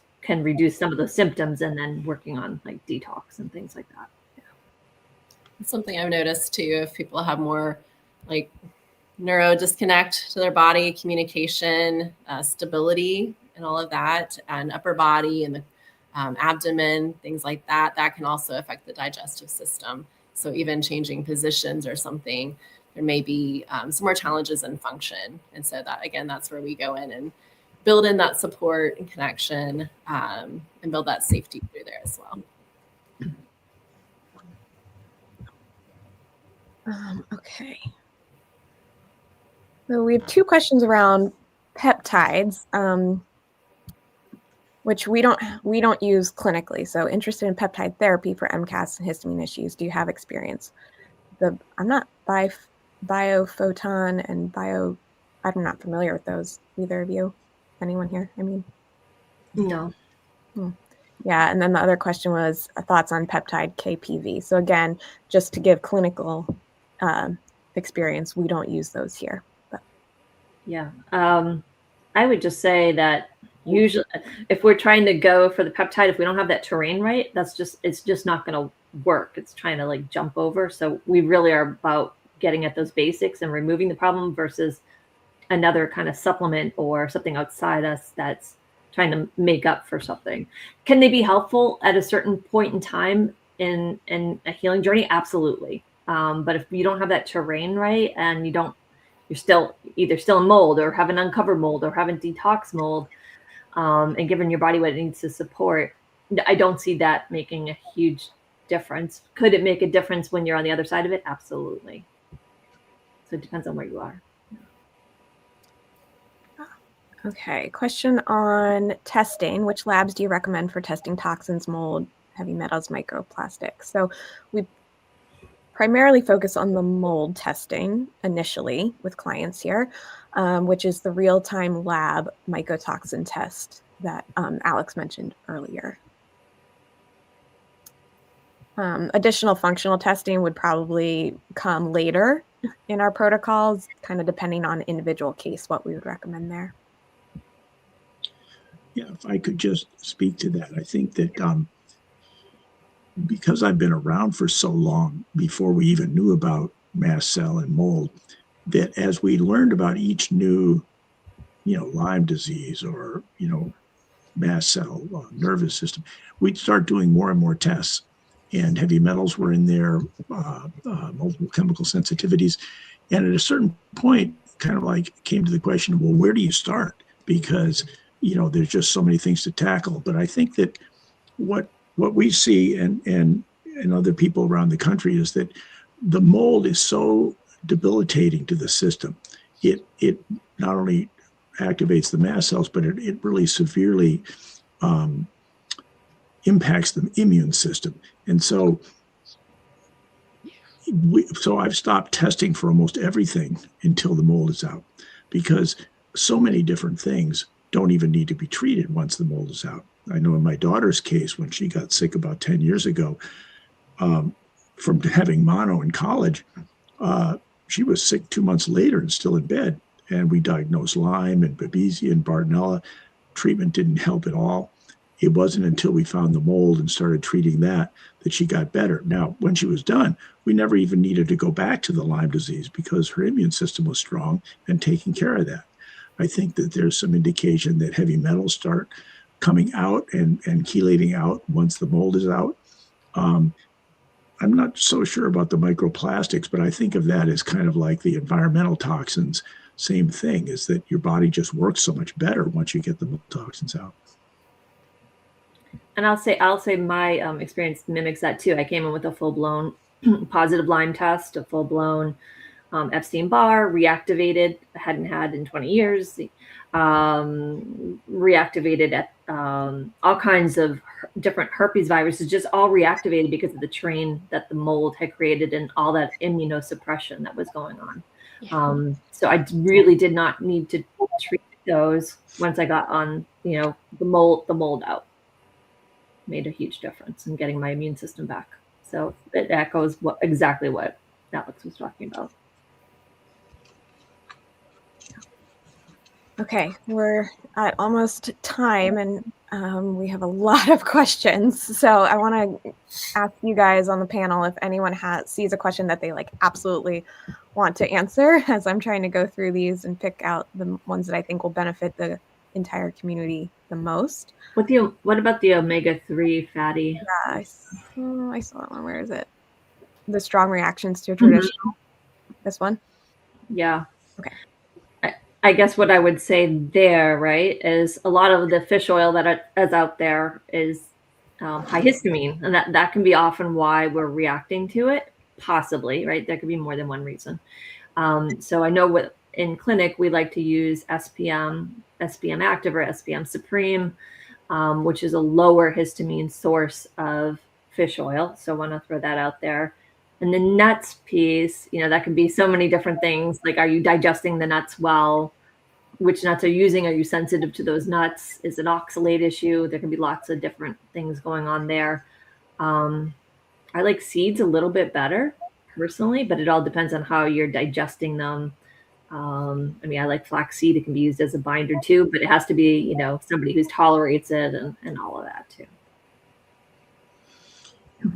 B: some of the symptoms, and then working on like detox and things like that.
D: It's something I've noticed too. If people have more like neuro disconnect to their body, communication, stability, and all of that, and upper body and the abdomen, things like that, that can also affect the digestive system. So even changing positions or something, there may be some more challenges in function. And so that, again, that's where we go in and build in that support and connection and build that safety through there as well.
A: Okay. So we have 2 questions around peptides, which we don't use clinically. So interested in peptide therapy for MCAS and histamine issues. Do you have experience? I'm not biophoton and bio. I'm not familiar with those. Either of you? Anyone here? I mean,
B: no.
A: Yeah, and then the other question was thoughts on peptide KPV. So again, just to give clinical experience, we don't use those here. But.
B: Yeah, I would just say that usually, if we're trying to go for the peptide, if we don't have that terrain right, it's just not going to work. It's trying to like jump over. So we really are about getting at those basics and removing the problem versus another kind of supplement or something outside us that's trying to make up for something. Can they be helpful at a certain point in time in a healing journey? Absolutely. But if you don't have that terrain right and you're still either still in mold or haven't uncovered mold or haven't detox mold and given your body what it needs to support, I don't see that making a huge difference. Could it make a difference when you're on the other side of it? Absolutely. So it depends on where you are.
A: Okay, question on testing. Which labs do you recommend for testing toxins, mold, heavy metals, microplastics? So we primarily focus on the mold testing initially with clients here, which is the real-time lab mycotoxin test that Alex mentioned earlier. Additional functional testing would probably come later in our protocols, kind of depending on individual case, what we would recommend there.
C: Yeah, if I could just speak to that, I think that because I've been around for so long before we even knew about mast cell and mold, that as we learned about each new, Lyme disease or, mast cell, nervous system, we'd start doing more and more tests. And heavy metals were in there, multiple chemical sensitivities. And at a certain point, kind of like came to the question, well, where do you start? Because there's just so many things to tackle. But I think that what we see and other people around the country is that the mold is so debilitating to the system. It not only activates the mast cells, but it really severely impacts the immune system. And so I've stopped testing for almost everything until the mold is out, because so many different things don't even need to be treated once the mold is out. I know in my daughter's case, when she got sick about 10 years ago, from having mono in college, she was sick 2 months later and still in bed. And we diagnosed Lyme and Babesia and Bartonella. Treatment didn't help at all. It wasn't until we found the mold and started treating that she got better. Now, when she was done, we never even needed to go back to the Lyme disease because her immune system was strong and taking care of that. I think that there's some indication that heavy metals start coming out and chelating out once the mold is out. I'm not so sure about the microplastics, but I think of that as kind of like the environmental toxins. Same thing, is that your body just works so much better once you get the toxins out.
B: And I'll say my experience mimics that too. I came in with a full-blown positive Lyme test, a full-blown Epstein-Barr, reactivated, hadn't had in 20 years, reactivated at all kinds of different herpes viruses, just all reactivated because of the terrain that the mold had created and all that immunosuppression that was going on. So I really did not need to treat those once I got on, the mold out. Made a huge difference in getting my immune system back. So it echoes exactly what Alex was talking about.
A: Okay, we're at almost time, and We have a lot of questions. So I want to ask you guys on the panel if anyone sees a question that they like absolutely want to answer, as I'm trying to go through these and pick out the ones that I think will benefit the entire community the most.
B: What about the omega-3 fatty?
A: Yeah, I saw that one. Where is it? The strong reactions to traditional. This one?
B: Yeah.
A: Okay.
B: I guess what I would say there, right, is a lot of the fish oil that is out there is high histamine, and that can be often why we're reacting to it, possibly, right? There could be more than one reason. So I know in clinic, we like to use SPM Active or SPM Supreme, which is a lower histamine source of fish oil. So I want to throw that out there. And the nuts piece, that can be so many different things. Like, are you digesting the nuts well? Which nuts are you using? Are you sensitive to those nuts? Is it an oxalate issue? There can be lots of different things going on there. I like seeds a little bit better personally, but it all depends on how you're digesting them. I like flaxseed. It can be used as a binder too, but it has to be, somebody who tolerates it and all of that too.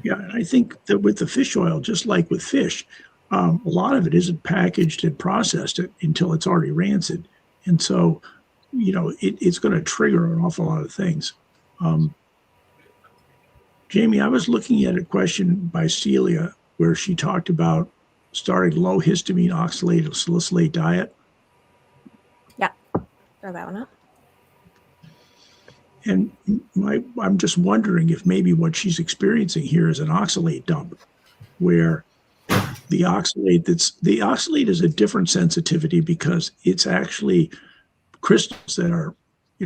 C: Yeah, and I think that with the fish oil, just like with fish, a lot of it isn't packaged and processed until it's already rancid. And so, it's going to trigger an awful lot of things. Jamie, I was looking at a question by Celia where she talked about starting low histamine oxalate or salicylate diet.
A: Yeah, throw that one up.
C: And I'm just wondering if maybe what she's experiencing here is an oxalate dump, where the oxalate is a different sensitivity because it's actually crystals that are,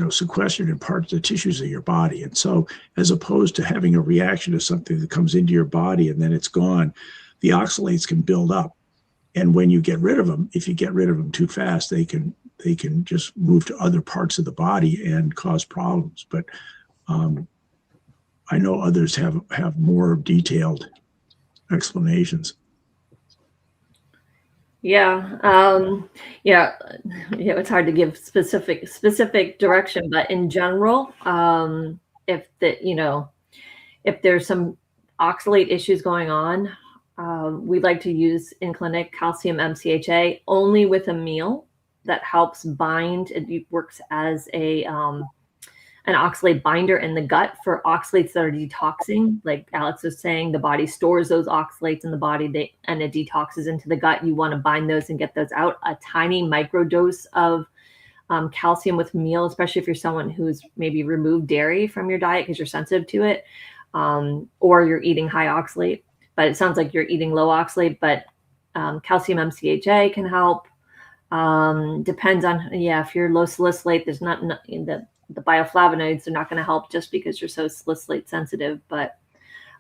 C: sequestered in parts of the tissues of your body. And so as opposed to having a reaction to something that comes into your body and then it's gone, the oxalates can build up. And when you get rid of them, if you get rid of them too fast, they can just move to other parts of the body and cause problems. But I know others have more detailed explanations.
B: Yeah. It's hard to give specific direction, but in general, if there's some oxalate issues going on, we like to use in clinic calcium MCHA only with a meal that helps bind. It works as an oxalate binder in the gut for oxalates that are detoxing. Like Alex was saying, the body stores those oxalates in the body and it detoxes into the gut. You want to bind those and get those out. A tiny microdose of calcium with meal, especially if you're someone who's maybe removed dairy from your diet because you're sensitive to it, or you're eating high oxalate. But it sounds like you're eating low oxalate, but calcium MCHA can help. Depends on, if you're low salicylate, there's not the bioflavonoids are not going to help just because you're so salicylate sensitive, but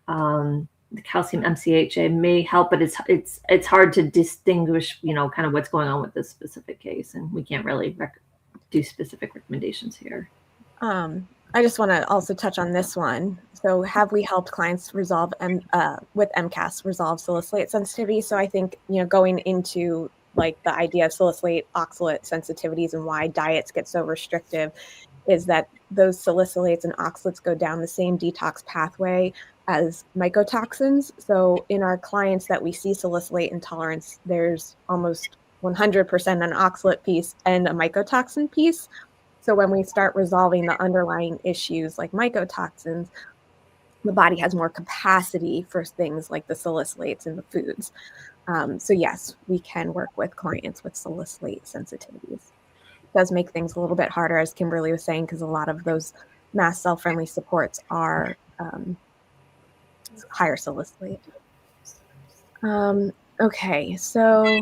B: the calcium MCHA may help, but it's hard to distinguish, kind of what's going on with this specific case, and we can't really do specific recommendations here.
A: I just want to also touch on this one. So have we helped clients resolve with MCAS resolve salicylate sensitivity? So I think, going into like the idea of salicylate oxalate sensitivities and why diets get so restrictive is that those salicylates and oxalates go down the same detox pathway as mycotoxins. So in our clients that we see salicylate intolerance, there's almost 100% an oxalate piece and a mycotoxin piece. So when we start resolving the underlying issues like mycotoxins, the body has more capacity for things like the salicylates in the foods. So yes, we can work with clients with salicylate sensitivities. It does make things a little bit harder, as Kimberly was saying, because a lot of those mast cell friendly supports are higher salicylate. Okay, so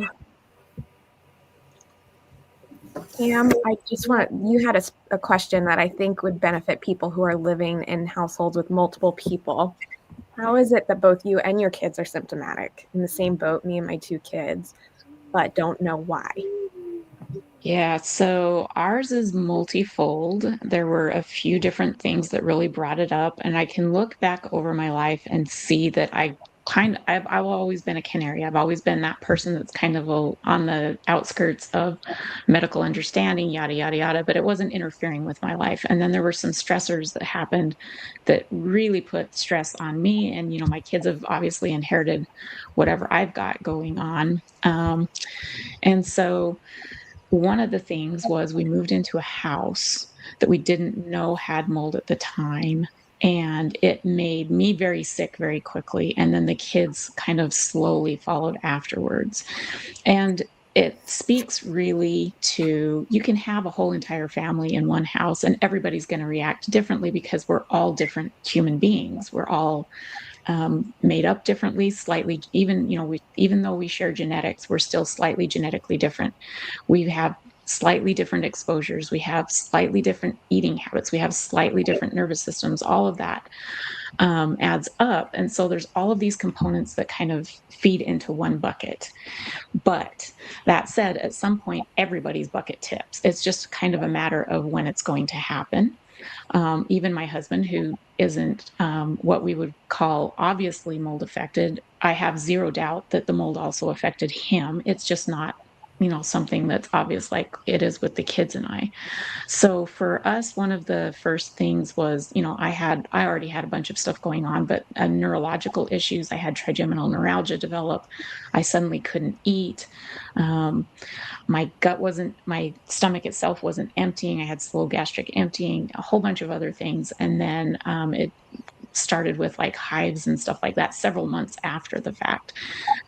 A: Pam, you had a question that I think would benefit people who are living in households with multiple people. How is it that both you and your kids are symptomatic? In the same boat, me and my 2 kids, but don't know why.
E: Yeah, so ours is multifold. There were a few different things that really brought it up, and I can look back over my life and see that I I've always been a canary. I've always been that person that's kind of on the outskirts of medical understanding, yada, yada, yada, but it wasn't interfering with my life. And then there were some stressors that happened that really put stress on me. And, my kids have obviously inherited whatever I've got going on. And so one of the things was we moved into a house that we didn't know had mold at the time. And it made me very sick very quickly. And then the kids kind of slowly followed afterwards. And it speaks really to, you can have a whole entire family in one house and everybody's going to react differently because we're all different human beings. We're all made up differently, slightly, even though we share genetics, we're still slightly genetically different. We have slightly different exposures. We have slightly different eating habits. We have slightly different nervous systems. All of that adds up. And so there's all of these components that kind of feed into one bucket. But that said, at some point, everybody's bucket tips. It's just kind of a matter of when it's going to happen. Even my husband, who isn't what we would call obviously mold affected, I have zero doubt that the mold also affected him. It's just not, something that's obvious like it is with the kids and I. So for us, one of the first things was, I already had a bunch of stuff going on, but neurological issues. I had trigeminal neuralgia develop. I suddenly couldn't eat. My stomach itself wasn't emptying. I had slow gastric emptying, a whole bunch of other things. And then it started with like hives and stuff like that several months after the fact.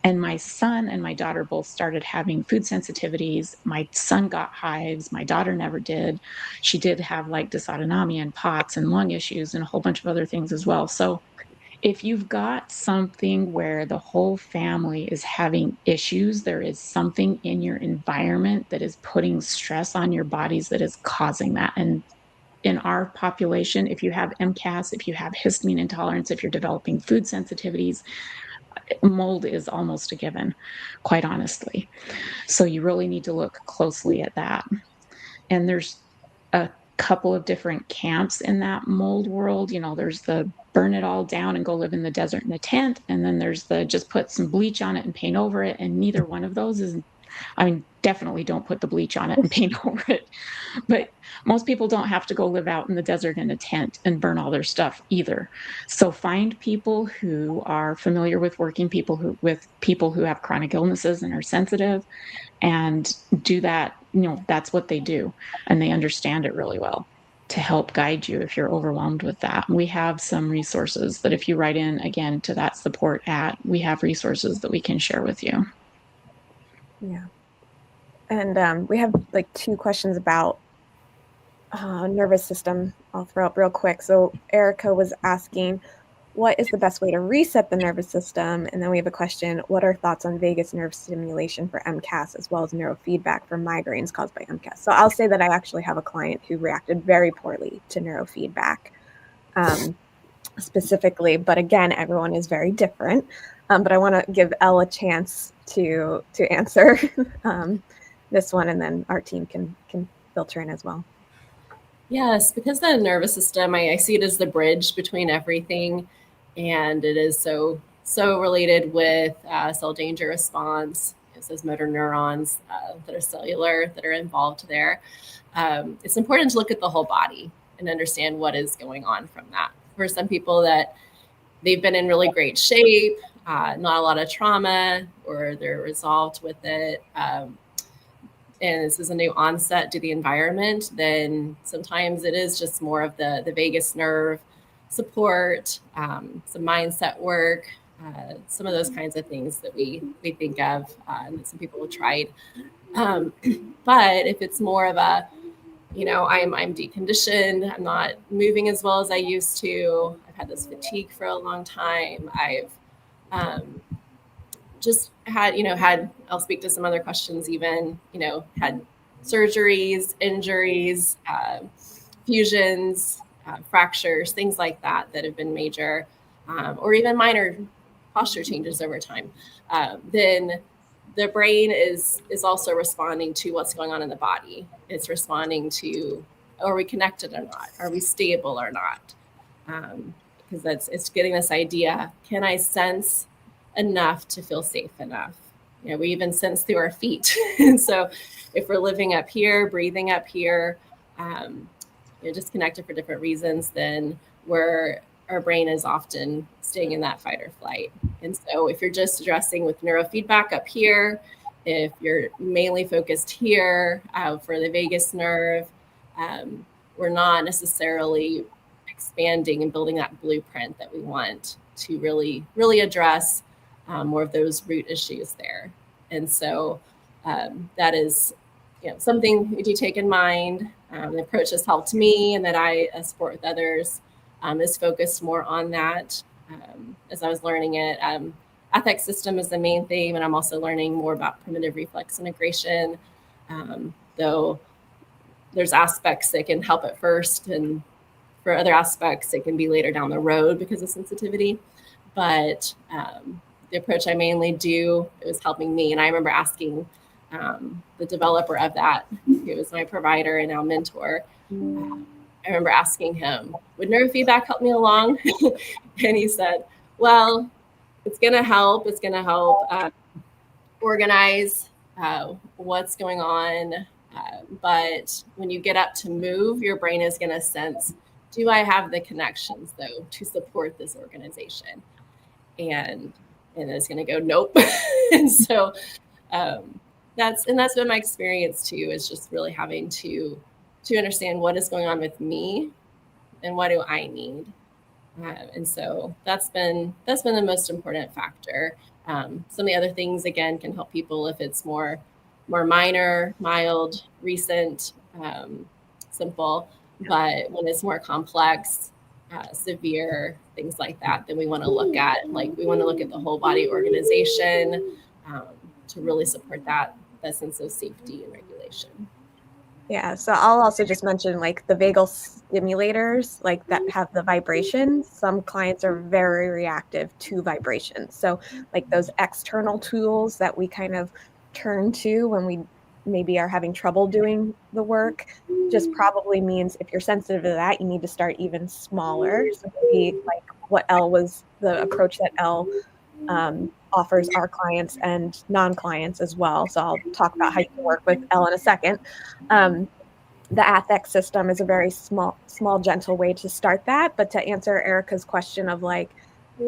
E: And my son and my daughter both started having food sensitivities. My son got hives. My daughter never did. She did have like dysautonomia and POTS and lung issues and a whole bunch of other things as well. So if you've got something where the whole family is having issues, there is something in your environment that is putting stress on your bodies that is causing that. And in our population, if you have MCAS, if you have histamine intolerance, if you're developing food sensitivities, mold is almost a given, quite honestly. So you really need to look closely at that. And there's a couple of different camps in that mold world. There's the burn it all down and go live in the desert in a tent. And then there's the just put some bleach on it and paint over it. And neither one of those is, definitely don't put the bleach on it and paint over it. But most people don't have to go live out in the desert in a tent and burn all their stuff either. So find people who are familiar with working with people who have chronic illnesses and are sensitive, and do that. That's what they do, and they understand it really well to help guide you if you're overwhelmed with that. We have some resources that if you write in again to that support we have resources that we can share with you.
A: Yeah. And we have like 2 questions about nervous system. I'll throw up real quick. So Erica was asking, what is the best way to reset the nervous system? And then we have a question, what are thoughts on vagus nerve stimulation for MCAS as well as neurofeedback for migraines caused by MCAS? So I'll say that I actually have a client who reacted very poorly to neurofeedback specifically, but again, everyone is very different. But I want to give Elle a chance to answer this one, and then our team can filter in as well.
D: Yes, because the nervous system, I see it as the bridge between everything, and it is so related with cell danger response. It's those motor neurons that are cellular that are involved there. It's important to look at the whole body and understand what is going on from that. For some people that they've been in really great shape, not a lot of trauma, or they're resolved with it, and this is a new onset to the environment, then sometimes it is just more of the vagus nerve support, some mindset work, some of those kinds of things that we think of, and that some people have tried. But if it's more of a, I'm deconditioned, I'm not moving as well as I used to, I've had this fatigue for a long time, I've just had, I'll speak to some other questions even, had surgeries, injuries, fusions, fractures, things like that have been major, or even minor posture changes over time. Then the brain is also responding to what's going on in the body. It's responding to, are we connected or not? Are we stable or not? Because it's getting this idea, can I sense enough to feel safe enough. We even sense through our feet. And so if we're living up here, breathing up here, disconnected for different reasons, then our brain is often staying in that fight or flight. And so if you're just addressing with neurofeedback up here, if you're mainly focused here for the vagus nerve, we're not necessarily expanding and building that blueprint that we want to really, really address more of those root issues there. And so that is something we do take in mind. The approach has helped me and that I support with others is focused more on that as I was learning it. Ethics system is the main theme, and I'm also learning more about primitive reflex integration, though there's aspects that can help at first, and for other aspects, it can be later down the road because of sensitivity. But the approach I mainly do, it was helping me. And I remember asking the developer of that, who was my provider and now mentor, I remember asking him, would neurofeedback help me along? And he said, well, it's going to help. It's going to help organize what's going on. But when you get up to move, your brain is going to sense, do I have the connections, though, to support this organization? And it's going to go, nope. And so that's been my experience, too, is just really having to understand what is going on with me and what do I need. And so that's been the most important factor. Some of the other things, again, can help people if it's more minor, mild, recent, simple. But when it's more complex, severe, things like that, then we want to look at the whole body organization to really support that sense of safety and regulation.
A: Yeah, so I'll also just mention like the vagal stimulators, like that have the vibrations. Some clients are very reactive to vibrations. So like those external tools that we kind of turn to when we maybe are having trouble doing the work just probably means if you're sensitive to that, you need to start even smaller. So maybe like what the approach that Elle offers our clients and non-clients as well. So I'll talk about how you can work with Elle in a second. The affect system is a very small, gentle way to start that. But to answer Erica's question of like,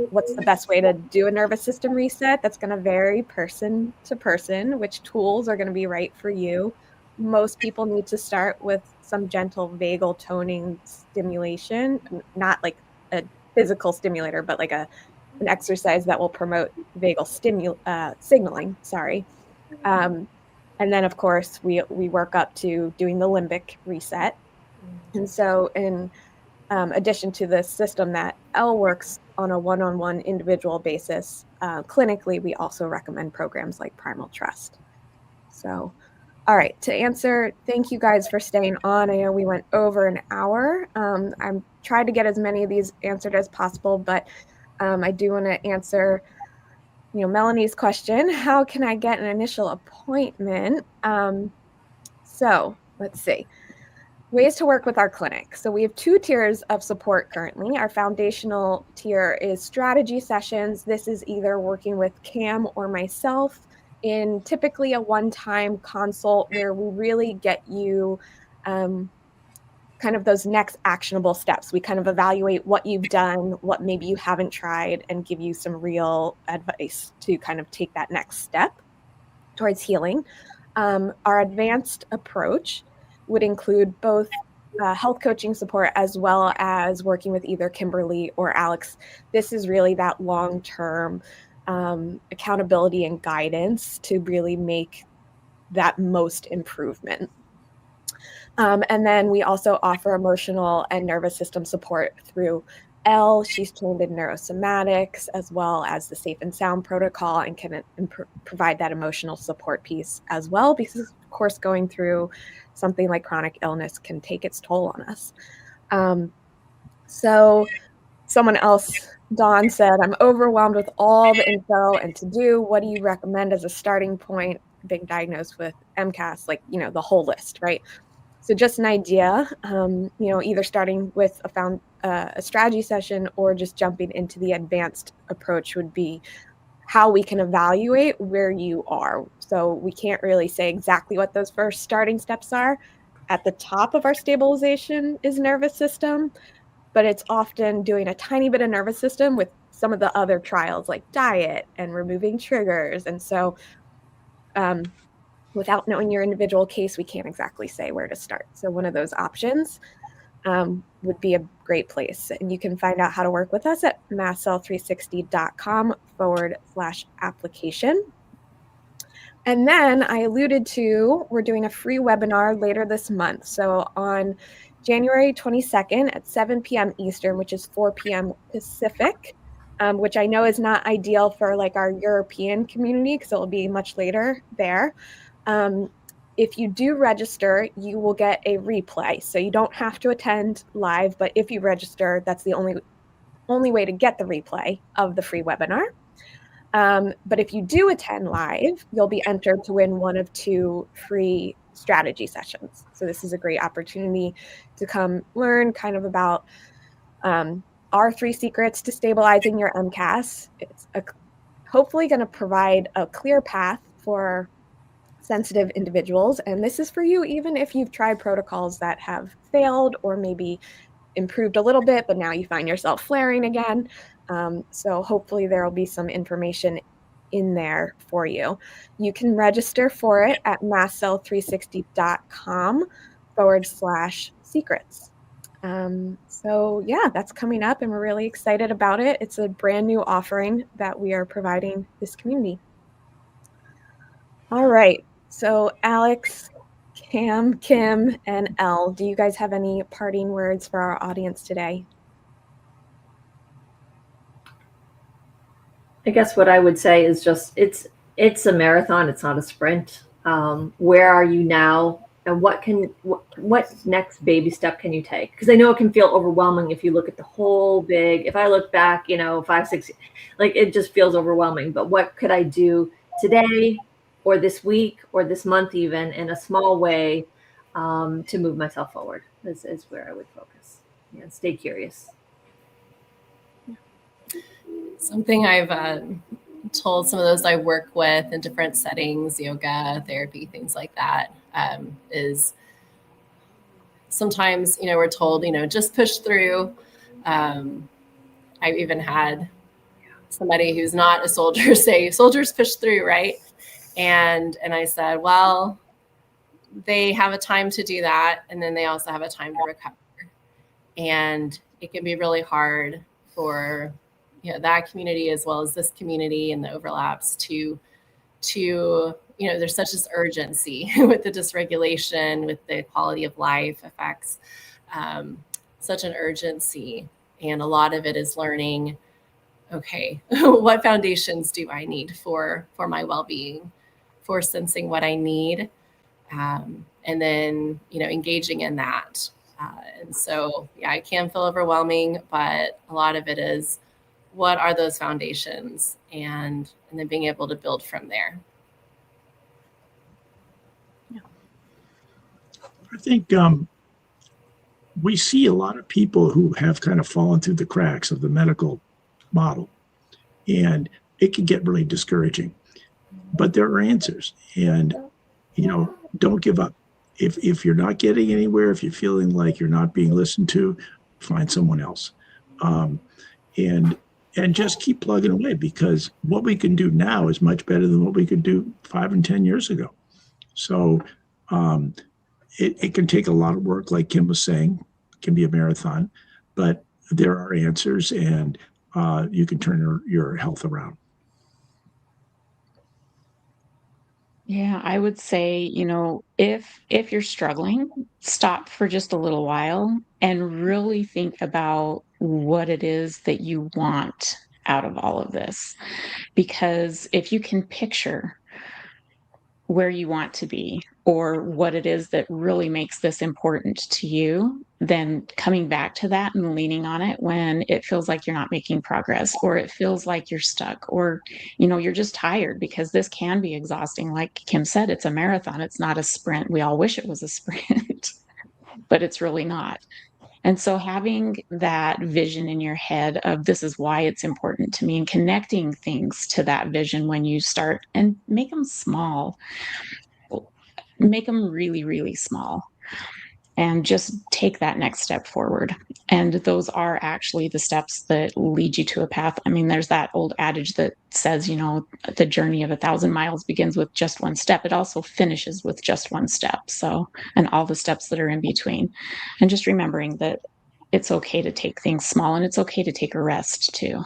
A: what's the best way to do a nervous system reset? That's going to vary person to person, which tools are going to be right for you. Most people need to start with some gentle vagal toning stimulation, not like a physical stimulator, but like an exercise that will promote vagal signaling. And then, of course, we work up to doing the limbic reset. And so in addition to the system that Elle works on a one-on-one individual basis, clinically, we also recommend programs like Primal Trust. So, all right, to answer, thank you guys for staying on. I know we went over an hour. I'm trying to get as many of these answered as possible, but I do want to answer Melanie's question, how can I get an initial appointment? So let's see. Ways to work with our clinic. So we have 2 tiers of support currently. Our foundational tier is strategy sessions. This is either working with Cam or myself in typically a one-time consult where we really get you kind of those next actionable steps. We kind of evaluate what you've done, what maybe you haven't tried, and give you some real advice to kind of take that next step towards healing. Our advanced approach would include both health coaching support as well as working with either Kimberly or Alex. This is really that long-term accountability and guidance to really make that most improvement. And then we also offer emotional and nervous system support through Elle. She's trained in neurosomatics as well as the Safe and Sound protocol and can provide that emotional support piece as well, because of course going through something like chronic illness can take its toll on us. So someone else, Dawn, said, I'm overwhelmed with all the info and to do. What do you recommend as a starting point being diagnosed with MCAS, like, the whole list, right? So just an idea, either starting with a strategy session or just jumping into the advanced approach would be how we can evaluate where you are. So we can't really say exactly what those first starting steps are. At the top of our stabilization is nervous system, but it's often doing a tiny bit of nervous system with some of the other trials like diet and removing triggers. And so without knowing your individual case, we can't exactly say where to start. So one of those options would be a great place. And you can find out how to work with us at mastcell360.com/application. And then I alluded to, we're doing a free webinar later this month. So on January 22nd at 7 p.m. Eastern, which is 4 p.m. Pacific, which I know is not ideal for like our European community because it will be much later there. If you do register, you will get a replay. So you don't have to attend live, but if you register, that's the only way to get the replay of the free webinar. But if you do attend live, you'll be entered to win one of 2 free strategy sessions. So this is a great opportunity to come learn kind of about our 3 secrets to stabilizing your MCAS. It's hopefully going to provide a clear path for sensitive individuals. And this is for you, even if you've tried protocols that have failed or maybe improved a little bit, but now you find yourself flaring again. So hopefully there will be some information in there for you. You can register for it at mastcell360.com/secrets. So yeah, that's coming up and we're really excited about it. It's a brand new offering that we are providing this community. All right. So Alex, Cam, Kim, and Elle, do you guys have any parting words for our audience today?
B: I guess what I would say is just it's a marathon. It's not a sprint. Where are you now, and what next baby step can you take? Because I know it can feel overwhelming if you look at the whole big. If I look back, 5, 6, like it just feels overwhelming. But what could I do today, or this week, or this month, even in a small way, to move myself forward? Is where I would focus. Yeah, stay curious.
D: Something I've told some of those I work with in different settings, yoga, therapy, things like that, is sometimes, we're told, just push through. I've even had somebody who's not a soldier say, soldiers push through, right? And I said, well, they have a time to do that. And then they also have a time to recover. And it can be really hard for that community as well as this community and the overlaps to there's such this urgency with the dysregulation, with the quality of life effects, such an urgency. And a lot of it is learning, okay, what foundations do I need for my well-being, for sensing what I need, and then, engaging in that. And so, yeah, it can feel overwhelming, but a lot of it is, what are those foundations, and then being able to build from there.
C: Yeah. I think we see a lot of people who have kind of fallen through the cracks of the medical model, and it can get really discouraging. But there are answers, and don't give up. If you're not getting anywhere, if you're feeling like you're not being listened to, find someone else. And just keep plugging away, because what we can do now is much better than what we could do 5 and 10 years ago. So it can take a lot of work, like Kim was saying. It can be a marathon, but there are answers, and you can turn your health around.
E: Yeah, I would say, if you're struggling, stop for just a little while and really think about what it is that you want out of all of this. Because if you can picture where you want to be or what it is that really makes this important to you, then coming back to that and leaning on it when it feels like you're not making progress, or it feels like you're stuck, or you're just tired, because this can be exhausting. Like Kim said, it's a marathon, it's not a sprint. We all wish it was a sprint, but it's really not. And so having that vision in your head of this is why it's important to me, and connecting things to that vision when you start, and make them small, make them really, really small, and just take that next step forward. And those are actually the steps that lead you to a path. I mean, there's that old adage that says, you know, the journey of 1,000 miles begins with just one step. It also finishes with just one step. So, and all the steps that are in between. And just remembering that it's okay to take things small, and it's okay to take a rest too.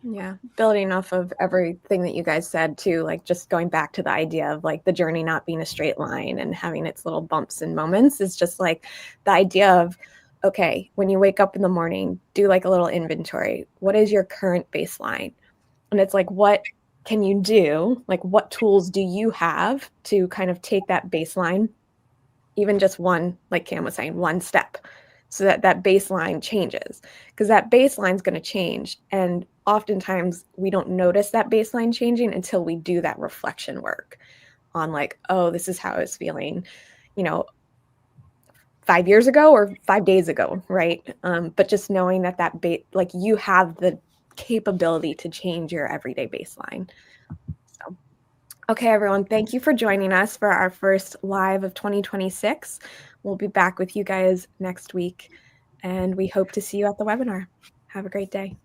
A: Yeah, building off of everything that you guys said too, like just going back to the idea of like the journey not being a straight line and having its little bumps and moments, is just like the idea of, okay, when you wake up in the morning, do like a little inventory. What is your current baseline? And it's like, what can you do? Like, what tools do you have to kind of take that baseline, even just one, like Cam was saying, one step, so that that baseline changes, because that baseline is going to change. And oftentimes we don't notice that baseline changing until we do that reflection work on like, oh, this is how I was feeling, you know, 5 years ago or 5 days ago, right? But just knowing that like you have the capability to change your everyday baseline. So, okay, everyone, thank you for joining us for our first live of 2026. We'll be back with you guys next week, and we hope to see you at the webinar. Have a great day.